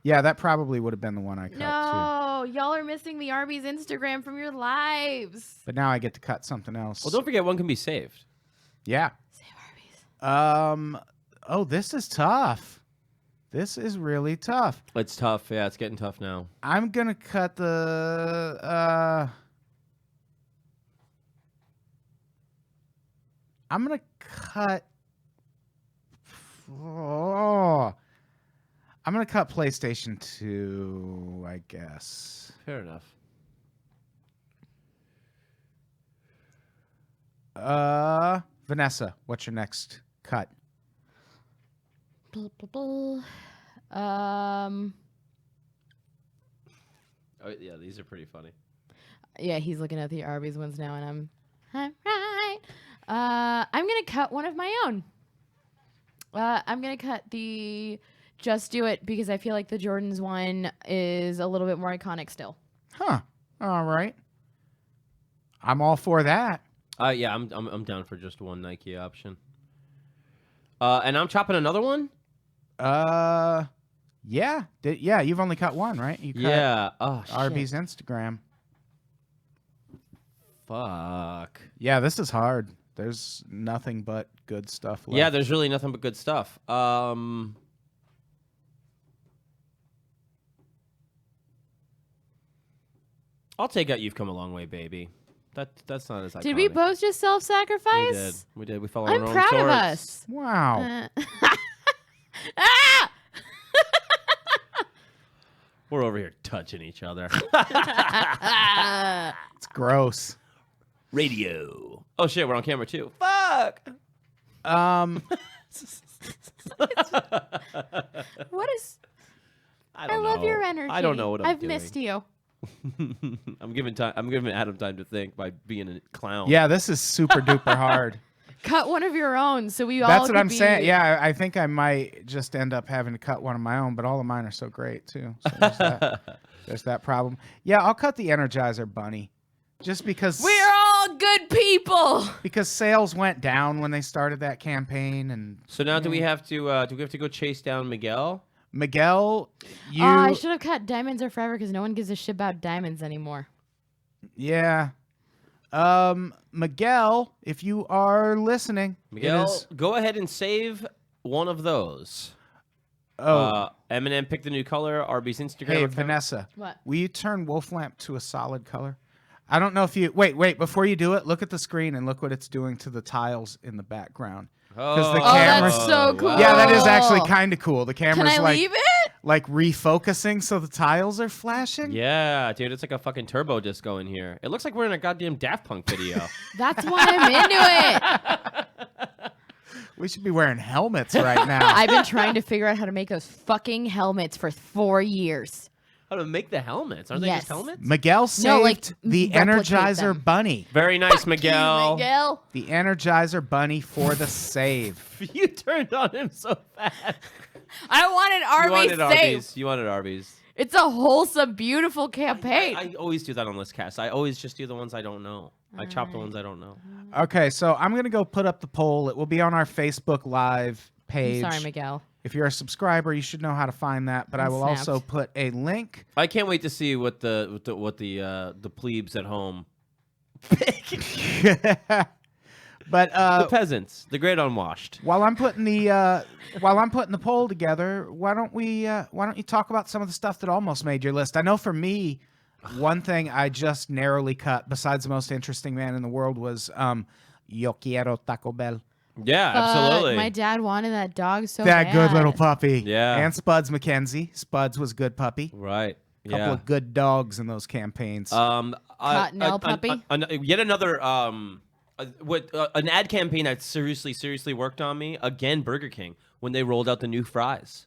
Yeah, that probably would have been the one I cut, too. No, y'all are missing the Arby's Instagram from your lives. But now I get to cut something else. Well, don't forget one can be saved. Yeah. Save Arby's. Oh, this is tough. This is really tough. It's tough. Yeah, it's getting tough now. I'm going to cut the... I'm going to cut... Oh, I'm going to cut PlayStation 2, I guess. Fair enough. Vanessa, what's your next cut? Blah, blah, blah. Oh yeah, these are pretty funny. Yeah, he's looking at the Arby's ones now, and I'm right. I'm gonna cut one of my own. I'm gonna cut the Just Do It because I feel like the Jordans one is a little bit more iconic still. Huh. All right. I'm all for that. Yeah, I'm down for just one Nike option. And I'm chopping another one. Yeah. Yeah, you've only cut one, right? You cut Yeah. Oh, Arby's shit. Instagram. Fuck. Yeah, this is hard. There's nothing but good stuff left. Yeah, there's really nothing but good stuff. I'll take out You've Come a Long Way, Baby. That's not as iconic. Did we both just self-sacrifice? We did. We fell on I'm our own proud of swords. us. Wow. Ah! We're over here touching each other. It's gross. Radio. Oh shit, we're on camera too. Fuck. What is? I I love your energy. I don't know what I've doing. missed you. I'm giving Adam time to think by being a clown. Yeah, this is super duper hard. Cut one of your own, so we all. That's what could I'm be- saying. Yeah, I think I might just end up having to cut one of my own, but all of mine are so great too. So there's that problem. Yeah, I'll cut the Energizer Bunny, just because We're all good people. because sales went down when they started that campaign, and So now do we have to go chase down Miguel? Miguel, you I should have cut Diamonds Are Forever because no one gives a shit about diamonds anymore. yeah. Miguel, if you are listening, it Miguel, is- go ahead and save one of those. oh, Eminem picked the new color. Arby's Instagram hey account. Vanessa, What? will you turn Wolf Lamp to a solid color? I don't know if you wait before you do it. Look at the screen and look what it's doing to the tiles in the background. Oh, the Oh, camera- that's so cool. Yeah, that is actually Oh. kind of cool. The Can camera's I like leave it? refocusing so the tiles are flashing. Yeah, dude, it's like a fucking turbo disco in here. It looks like we're in a goddamn Daft Punk video. That's why I'm into it. We should be wearing helmets right now. I've been trying to figure out how to make those fucking helmets for 4 years. How to make the helmets? Aren't they Yes. just helmets? Miguel saved No, like, the replicate Energizer them. Bunny. Very nice, Miguel. Miguel. The Energizer Bunny for the save. You turned on him so fast. I wanted You Arby's wanted safe. Arby's. You wanted Arby's. It's a wholesome, beautiful campaign. I always do that on this cast. I always just do the ones I don't know. I chop the ones I don't know. Okay, so I'm going to go put up the poll. It will be on our Facebook Live I'm page. sorry, Miguel. If you're a subscriber, you should know how to find that, but I I'm will snapped. also put a link. I can't wait to see what the plebes at home, But the peasants, the great unwashed. while I'm putting the poll together, why don't you talk about some of the stuff that almost made your list? I know for me, one thing I just narrowly cut, besides the most interesting man in the world, was Yo quiero Taco Bell. Yeah, absolutely. My dad wanted that dog so That bad. good little puppy. Yeah. And Spuds McKenzie. Spuds was good puppy. Right. Couple Yeah. of good dogs in those campaigns. Cottonelle puppy? Yet another an ad campaign that seriously worked on me. Again, Burger King when they rolled out the new fries.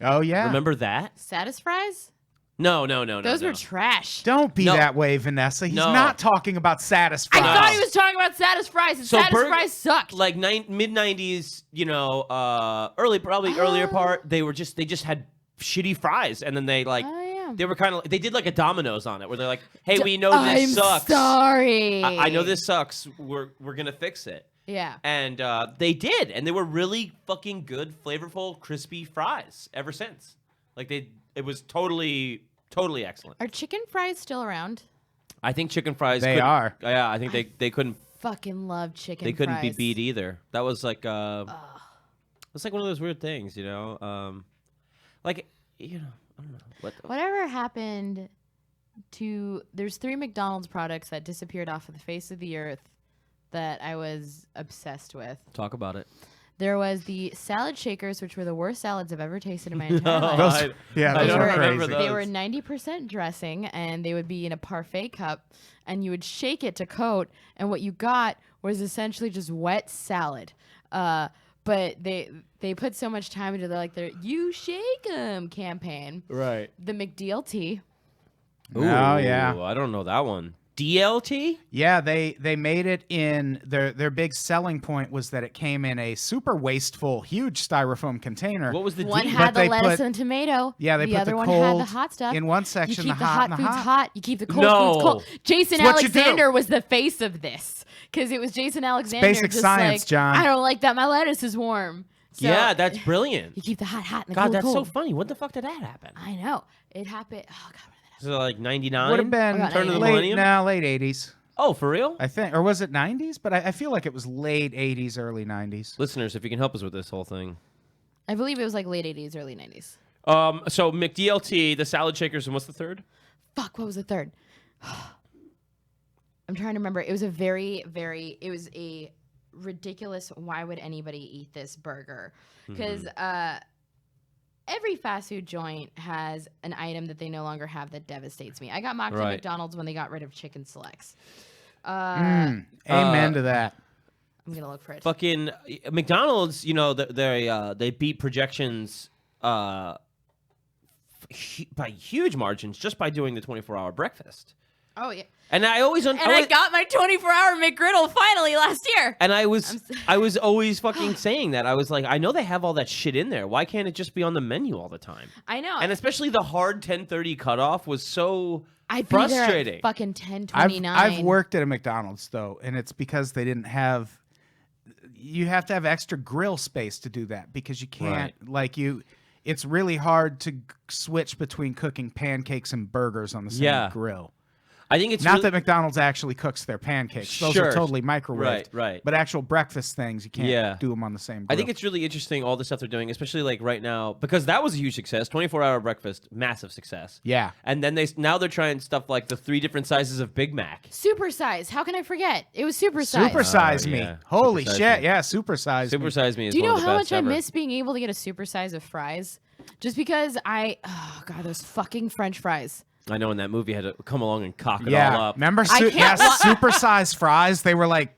oh yeah. Remember that? Status fries? No. Those were trash. Don't be No. that way, Vanessa. He's No. not talking about Satisfy. I thought he was talking about Status fries, and Status fries sucked. Like mid '90s, earlier part. They just had shitty fries, and then they Oh, yeah. they were kind of they did like a Domino's on it, where they're like, "Hey, we know I'm this sucks. sorry. I know this sucks. We're gonna fix it." Yeah. And they did, and they were really fucking good, flavorful, crispy fries ever since. Like it was totally excellent. Are chicken fries still around? I think chicken fries. They are. Yeah, I think they couldn't. Fucking love chicken They couldn't be fries. beat either. That was like it's like one of those weird things, you know. Like I don't know Whatever happened to... There's 3 McDonald's products that disappeared off of the face of the earth that I was obsessed with. Talk about it. There was the salad shakers, which were the worst salads I've ever tasted in my entire life. Those- I those don't were remember crazy. those. They were 90% dressing, and they would be in a parfait cup, and you would shake it to coat, and what you got was essentially just wet salad. But they put so much time into their "You Shake 'em" campaign. Right. The McDLT. Oh, yeah. I don't know that one. DLT? Yeah, they made it in their big selling point was that it came in a super wasteful, huge styrofoam container. What was the One D? had But they the lettuce put- and tomato. Yeah, they the put other the one cold had the hot stuff. in one You section, keep the hot and the foods hot. hot. You keep the cold No. foods cold. Jason It's what you do. Alexander was the face of this because it was Jason Alexander. basic just science, like, John. I don't like that my lettuce is warm. So yeah, that's brilliant. You keep the hot and the God, cold that's cold. so funny. When the fuck did that happen? I know. It happened. Oh, God. So like 99? Would have been Oh, Turn of the late, millennium? late 80s, Oh, for real? I think. Or was it 90s? But I feel like it was late 80s, early 90s. Listeners, if you can help us with this whole thing. I believe it was like late 80s, early 90s. So McDLT, the salad shakers, and what's the third? Fuck, what was the third? I'm trying to remember. It was a it was a ridiculous, why would anybody eat this burger? Because every fast food joint has an item that they no longer have that devastates me. I got mocked at Right. McDonald's when they got rid of chicken selects. Amen to that. I'm going to look for it. Fucking McDonald's, you know, they beat projections by huge margins just by doing the 24-hour breakfast. Oh, yeah. And I always... I got my 24-hour McGriddle finally last year. And I was always fucking saying that. I was like, I know they have all that shit in there. Why can't it just be on the menu all the time? I know. And especially the hard 10:30 cutoff was so I'd be there frustrating. at fucking 10:29. I've worked at a McDonald's, though, and it's because they didn't have... You have to have extra grill space to do that because you can't... It's really hard to switch between cooking pancakes and burgers on the same grill. I think it's Not that McDonald's actually cooks their pancakes. Those are totally microwaved. Right. But actual breakfast things, you can't do them on the same grill. I think it's really interesting, all the stuff they're doing, especially like right now, because that was a huge success. 24-hour breakfast, massive success. Yeah. And then now they're trying stuff like the 3 different sizes of Big Mac. Supersize. How can I forget? It was supersize. Supersize me. yeah. Holy Supersize shit. me. Yeah, supersize me. Supersize me is Do you one know of the how best much ever. I miss being able to get a supersize of fries? Just because oh God, those fucking French fries. I know, in that movie had to come along and cock it all Yeah. up. Remember I can't supersized fries? They were like,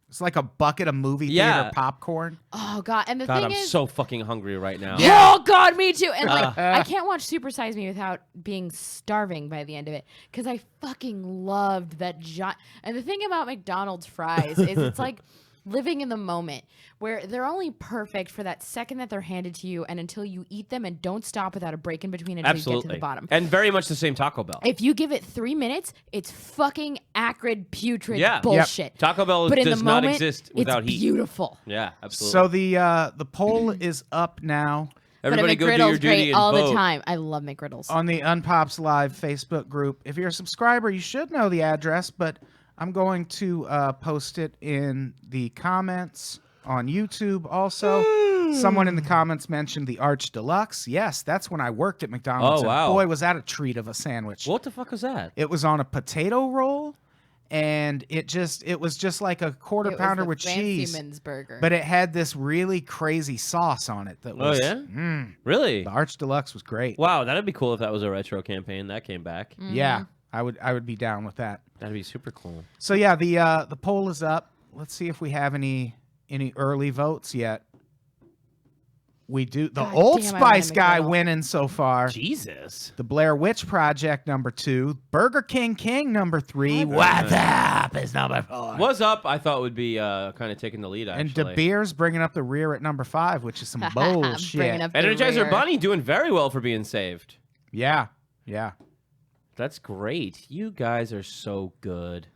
it's like a bucket of movie theater popcorn. Oh God, and the God, thing I'm is, so fucking hungry right now. Yeah. oh God, me too. And like, I can't watch Supersize Me without being starving by the end of it because I fucking loved that giant. And the thing about McDonald's fries is it's like living in the moment where they're only perfect for that second that they're handed to you and until you eat them and don't stop without a break in between until you get to Absolutely. the bottom. And very much the same Taco Bell. If you give it 3 minutes, it's fucking acrid, putrid Yeah. bullshit. Taco Bell But in does the not moment, exist without it's heat. beautiful. Yeah, absolutely. So the poll is up now Everybody but go a do your McGriddle's duty great and all vote. the time. I love McGriddles. on the Unpops Live Facebook group. If you're a subscriber, you should know the address, but I'm going to post it in the comments on YouTube also. Someone in the comments mentioned the Arch Deluxe. Yes, that's when I worked at McDonald's. Oh, wow. And boy, was that a treat of a sandwich. What the fuck was that? It was on a potato roll, and it was just like a quarter It was pounder the with cheese. Fancyman's burger. But it had this really crazy sauce on it. That was, Oh, yeah? Really? The Arch Deluxe was great. Wow, that'd be cool if that was a retro campaign that came back. Yeah, I would be down with that. That'd be super cool. So yeah, the poll is up. Let's see if we have any early votes yet. We do. The God Old damn, I Spice want a guy McGriddle. winning so far. Jesus. The Blair Witch Project #2. Burger King number 3. What's up is number 4. What's up? I thought would be kind of taking the lead, And actually. De Beer's bringing up the rear at number 5, which is some bullshit. Bringing up the Energizer rear. Bunny doing very well for being saved. Yeah. That's great. You guys are so good.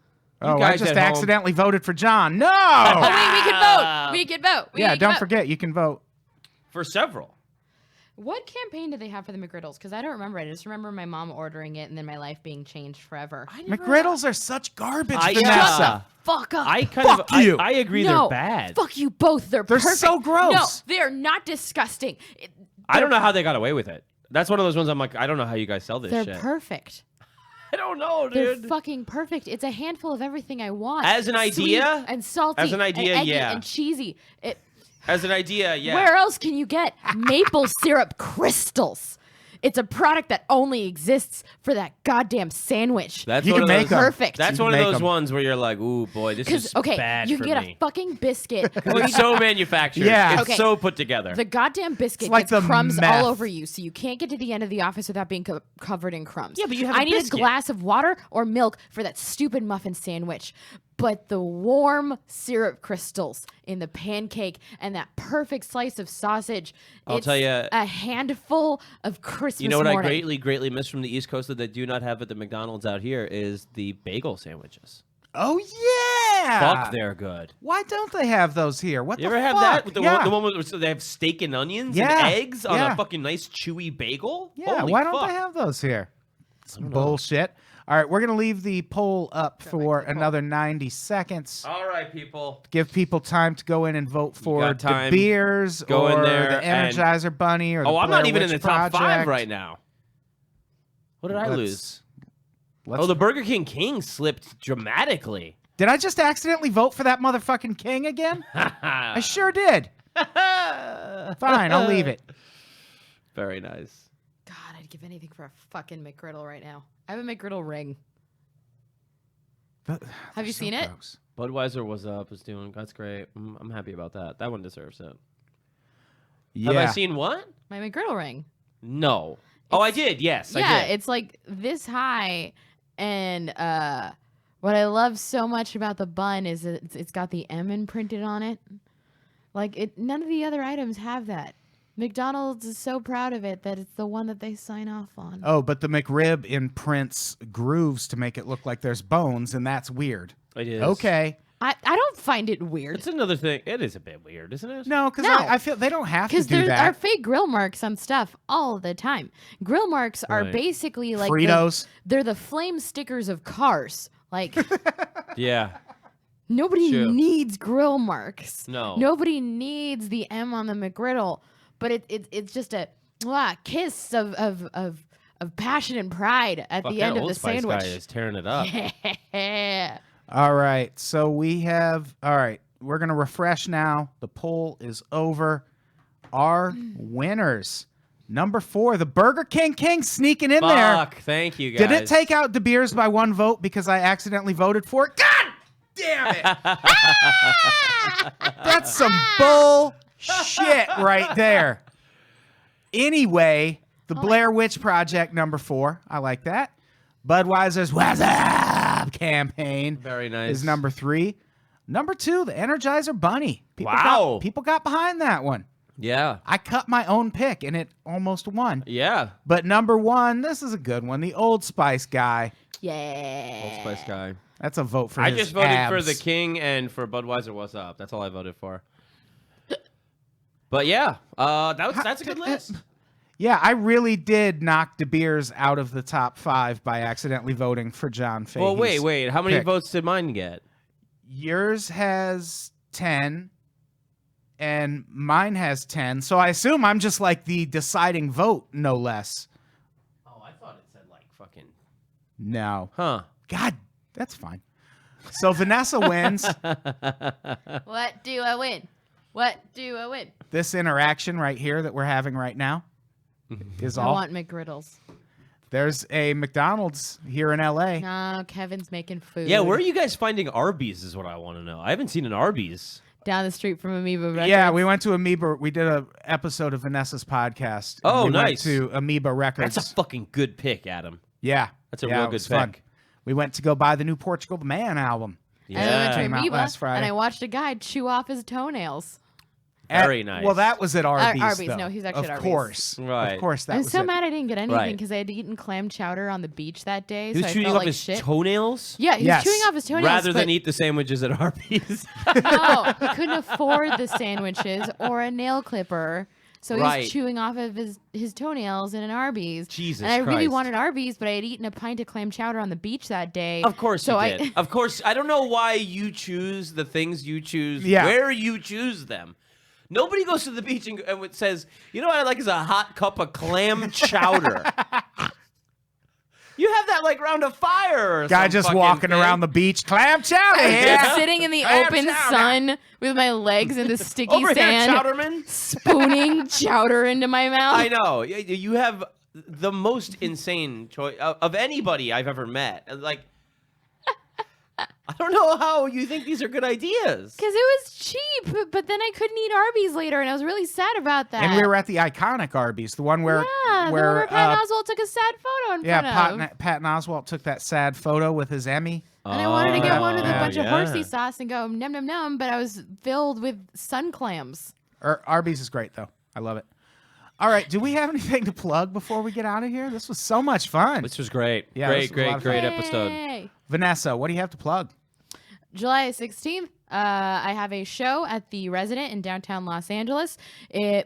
You Oh, I guys just at home- accidentally voted for John. No. Oh, wait, we can vote. We can vote. Yeah, don't vote. forget you can vote. For several. What campaign did they have for the McGriddles? Because I don't remember. I just remember my mom ordering it and then my life being changed forever. McGriddles are such garbage, I- Vanessa. yeah. Fuck up. I kind Fuck of you. I agree no, they're bad. Fuck you both. They're perfect. so gross. No, they are not disgusting. I don't know how they got away with it. That's one of those ones I'm like, I don't know how you guys sell this They're shit. perfect. I don't know, They're dude. fucking perfect. It's a handful of everything I want. As an Sweet idea? and salty. As an idea, and eggy yeah. and cheesy. As an idea, yeah. Where else can you get maple syrup crystals? It's a product that only exists for that goddamn sandwich. That's You one can of make those, 'em. Perfect. That's You one can of make those 'em. ones where you're like, ooh, boy, this is bad you for can get me. a fucking biscuit. It's so manufactured. Yeah. It's Okay. so put together. The goddamn biscuit It's like gets the crumbs meth. all over you, so you can't get to the end of the office without being covered in crumbs. Yeah, but you have I a need biscuit. a glass of water or milk for that stupid muffin sandwich. But the warm syrup crystals in the pancake and that perfect slice of sausage, I'll tell ya- a handful of Christmas You know what morning. I greatly miss from the East Coast that they do not have at the McDonald's out here is the bagel sandwiches. Oh Yeah. Fuck, they're good. Why don't they have those here? What You the ever have fuck? that? The yeah. one where they have steak and onions Yeah. and eggs on Yeah. a fucking nice chewy bagel? Yeah, Holy why don't fuck. they have those here? It's bullshit. All right, we're going to leave the poll up for another 90 seconds. All right, people. Give people time to go in and vote for got the time. beers Go or in there the and- Energizer Bunny or the Oh, I'm not Blair even in the Witch top 5 Project. right now. What did I lose? Let's- Oh, the Burger King slipped dramatically. Did I just accidentally vote for that motherfucking king again? I sure did. Fine, I'll leave it. Very nice. God, I'd give anything for a fucking McGriddle right now. I have a McGriddle ring. Have you seen it? Gross. Budweiser was doing. That's great. I'm happy about that. That one deserves it. Yeah. Have I seen what? My McGriddle ring. No. Oh, I did. Yes, Yeah, I did. it's like this high, and what I love so much about the bun is that it's got the M imprinted on it. Like none of the other items have that. McDonald's is so proud of it that it's the one that they sign off on. Oh, but the McRib imprints grooves to make it look like there's bones, and that's weird. It is. Okay. I don't find it weird. It's another thing. It is a bit weird, isn't it? No, because No. I feel they don't have to Because do there that. are fake grill marks on stuff all the time. Grill marks are Right. basically like Fritos. they're the flame stickers of cars. Like Yeah. nobody True. needs grill marks. No. Nobody needs the M on the McGriddle. But it's just a kiss of passion and pride at Fuck, the that end of Old the Spice sandwich. guy is tearing it up. All right. So we have. All right. We're going to refresh now. The poll is over. Our winners. Number 4, the Burger King sneaking in there. Fuck. Thank you, guys. Did it take out De Beers by 1 vote because I accidentally voted for it? God damn it. That's some bullshit right there. Anyway, the Blair Witch Project, number 4. I like that. Budweiser's What's Up campaign Very nice. is number 3. Number 2, the Energizer Bunny. Wow. People got behind that one. Yeah. I cut my own pick, and it almost won. Yeah. But number 1, this is a good one. The Old Spice guy. Yeah. Old Spice guy. That's a vote for I his just voted for abs. the King and for Budweiser. What's up? That's all I voted for. But yeah, that's a good list. Yeah, I really did knock De Beers out of the top 5 by accidentally voting for John Fahy's Well, wait. How many pick. votes did mine get? Yours has 10, and mine has 10. So I assume I'm just like the deciding vote, no less. Oh, I thought it said like fucking. No. Huh. God, that's fine. So Vanessa wins. What do I win? What do I win? This interaction right here that we're having right now is I all. want McGriddles. There's a McDonald's here in LA. No, Kevin's making food. Yeah, where are you guys finding Arby's? Is what I want to know. I haven't seen an Arby's. Down the street from Amoeba Records. Yeah, we went to Amoeba. We did an episode of Vanessa's podcast. Oh, we nice. Went to Amoeba Records. That's a fucking good pick, Adam. Yeah. That's a yeah, real it good was fun. pick. We went to go buy the new Portugal the Man album. And I went to Came out Amoeba, last Friday. and I watched a guy chew off his toenails. Very nice. Well, that was at Arby's. Arby's, though. no, he's actually of at Arby's. course. Right. Of course, that I'm was so it. mad I didn't get anything Right. because I had eaten clam chowder on the beach that day. He was so I chewing felt off like his shit. toenails? Yeah, he Yes. was chewing off his toenails. Rather than but eat the sandwiches at Arby's. no, he couldn't afford the sandwiches or a nail clipper. So Right. he's chewing off of his toenails in an Arby's. Jesus And I really Christ. wanted Arby's, but I had eaten a pint of clam chowder on the beach that day. Of course so you did. Of course. I don't know why you choose the things you choose, Yeah. where you choose them. Nobody goes to the beach and says, you know what I like is a hot cup of clam chowder. You have that like round a fire or Guy some just fucking walking thing. around the beach. Clam chowder I'm here. just sitting in the Clam open chowder. sun with my legs in the sticky Over sand, here, Chowderman. spooning chowder into my mouth. I know. You have the most insane choice of anybody I've ever met. Like, I don't know how you think these are good ideas. Because it was cheap, but then I couldn't eat Arby's later, and I was really sad about that. And we were at the iconic Arby's, the one where yeah, the one where Pat Oswalt took a sad photo in front of. Patton Oswalt took that sad photo with his Emmy. And I wanted to get one with a yeah, bunch of horsey sauce and go num num num, but I was filled with sun clams. Arby's is great though. I love it. All right, do we have anything to plug before we get out of here? This was so much fun. This was great. Yeah, this was a lot great of fun. episode. Yay. Vanessa, what do you have to plug? July 16th, I have a show at the Resident in downtown Los Angeles.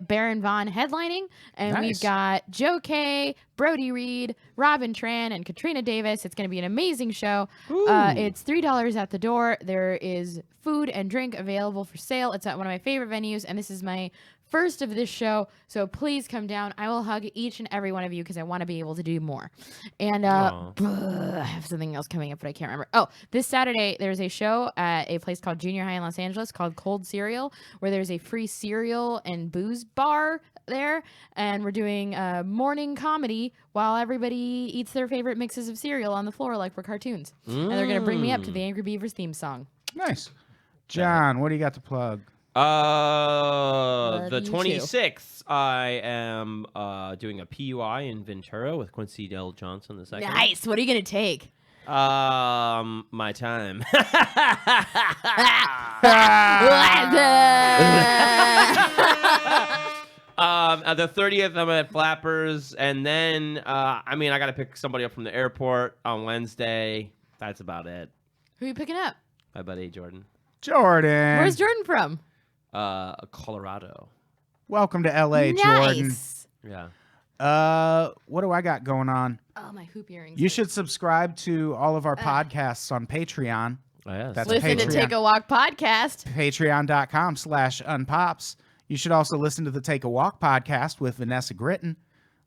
Baron Vaughn headlining, and Nice. we've got Joe Kay, Brody Reed, Robin Tran, and Katrina Davis. It's going to be an amazing show. It's $3 at the door. There is food and drink available for sale. It's at one of my favorite venues, and this is my first of this show, so please come down. I will hug each and every one of you because I want to be able to do more. And I have something else coming up, but I can't remember. Oh, this Saturday, there's a show at a place called Junior High in Los Angeles called Cold Cereal, where there's a free cereal and booze bar there, and we're doing morning comedy while everybody eats their favorite mixes of cereal on the floor like we're cartoons. And they're going to bring me up to the Angry Beavers theme song. Nice. John, what do you got to plug? The you too. 26th, I am doing a PUI in Ventura with Quincy Del Johnson the second. Nice. What are you going to take? My time. The 30th, I'm at Flappers, and then I got to pick somebody up from the airport on Wednesday. That's about it. Who are you picking up? My buddy Jordan. Jordan. Where's Jordan from? Colorado. Welcome to LA, Jordan. Nice. Yeah. What do I got going on? Oh, my hoop earrings. You should subscribe to all of our podcasts on Patreon. Oh, yes. That's Listen to Patreon. Take a Walk podcast. Patreon.com/unpops. You should also listen to the Take a Walk podcast with Vanessa Gritton.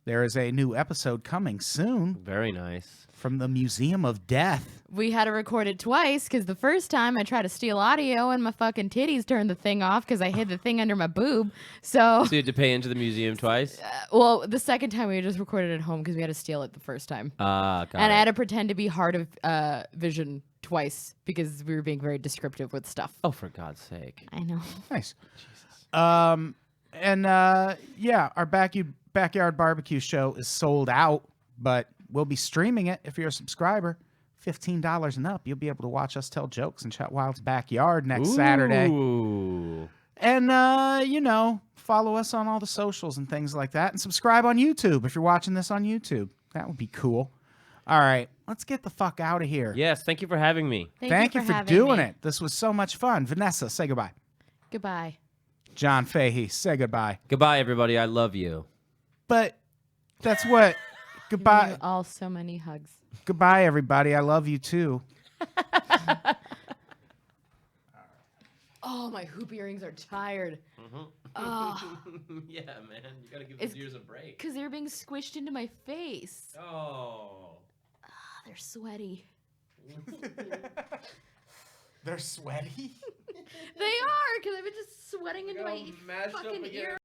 There is a new episode coming soon Very nice. from the Museum of Death. We had to record it twice because the first time I tried to steal audio and my fucking titties turned the thing off because I hid the thing under my boob. So, So you had to pay into the museum twice? well, the second time we just recorded at home because we had to steal it the first time. Got And it. I had to pretend to be hard of vision twice because we were being very descriptive with stuff. Oh, for God's sake. I know. Nice. Our backyard barbecue show is sold out, but we'll be streaming it if you're a subscriber. $15 and up, you'll be able to watch us tell jokes in Chet Wild's backyard next Saturday. Ooh. And, follow us on all the socials and things like that. And subscribe on YouTube if you're watching this on YouTube. That would be cool. All right, let's get the fuck out of here. Yes, thank you for having me. Thank you for having doing me. it. This was so much fun. Vanessa, say goodbye. Goodbye. John Fahy, say goodbye. Goodbye, everybody. I love you. But that's what. Giving Goodbye. you all so many hugs. Goodbye, everybody. I love you too. Oh, my hoop earrings are tired. Yeah, man. You gotta give It's- those ears a break. Because they're being squished into my face. Oh. They're sweaty. They're sweaty. They are, because I've been just sweating into my mashed up fucking again. ear.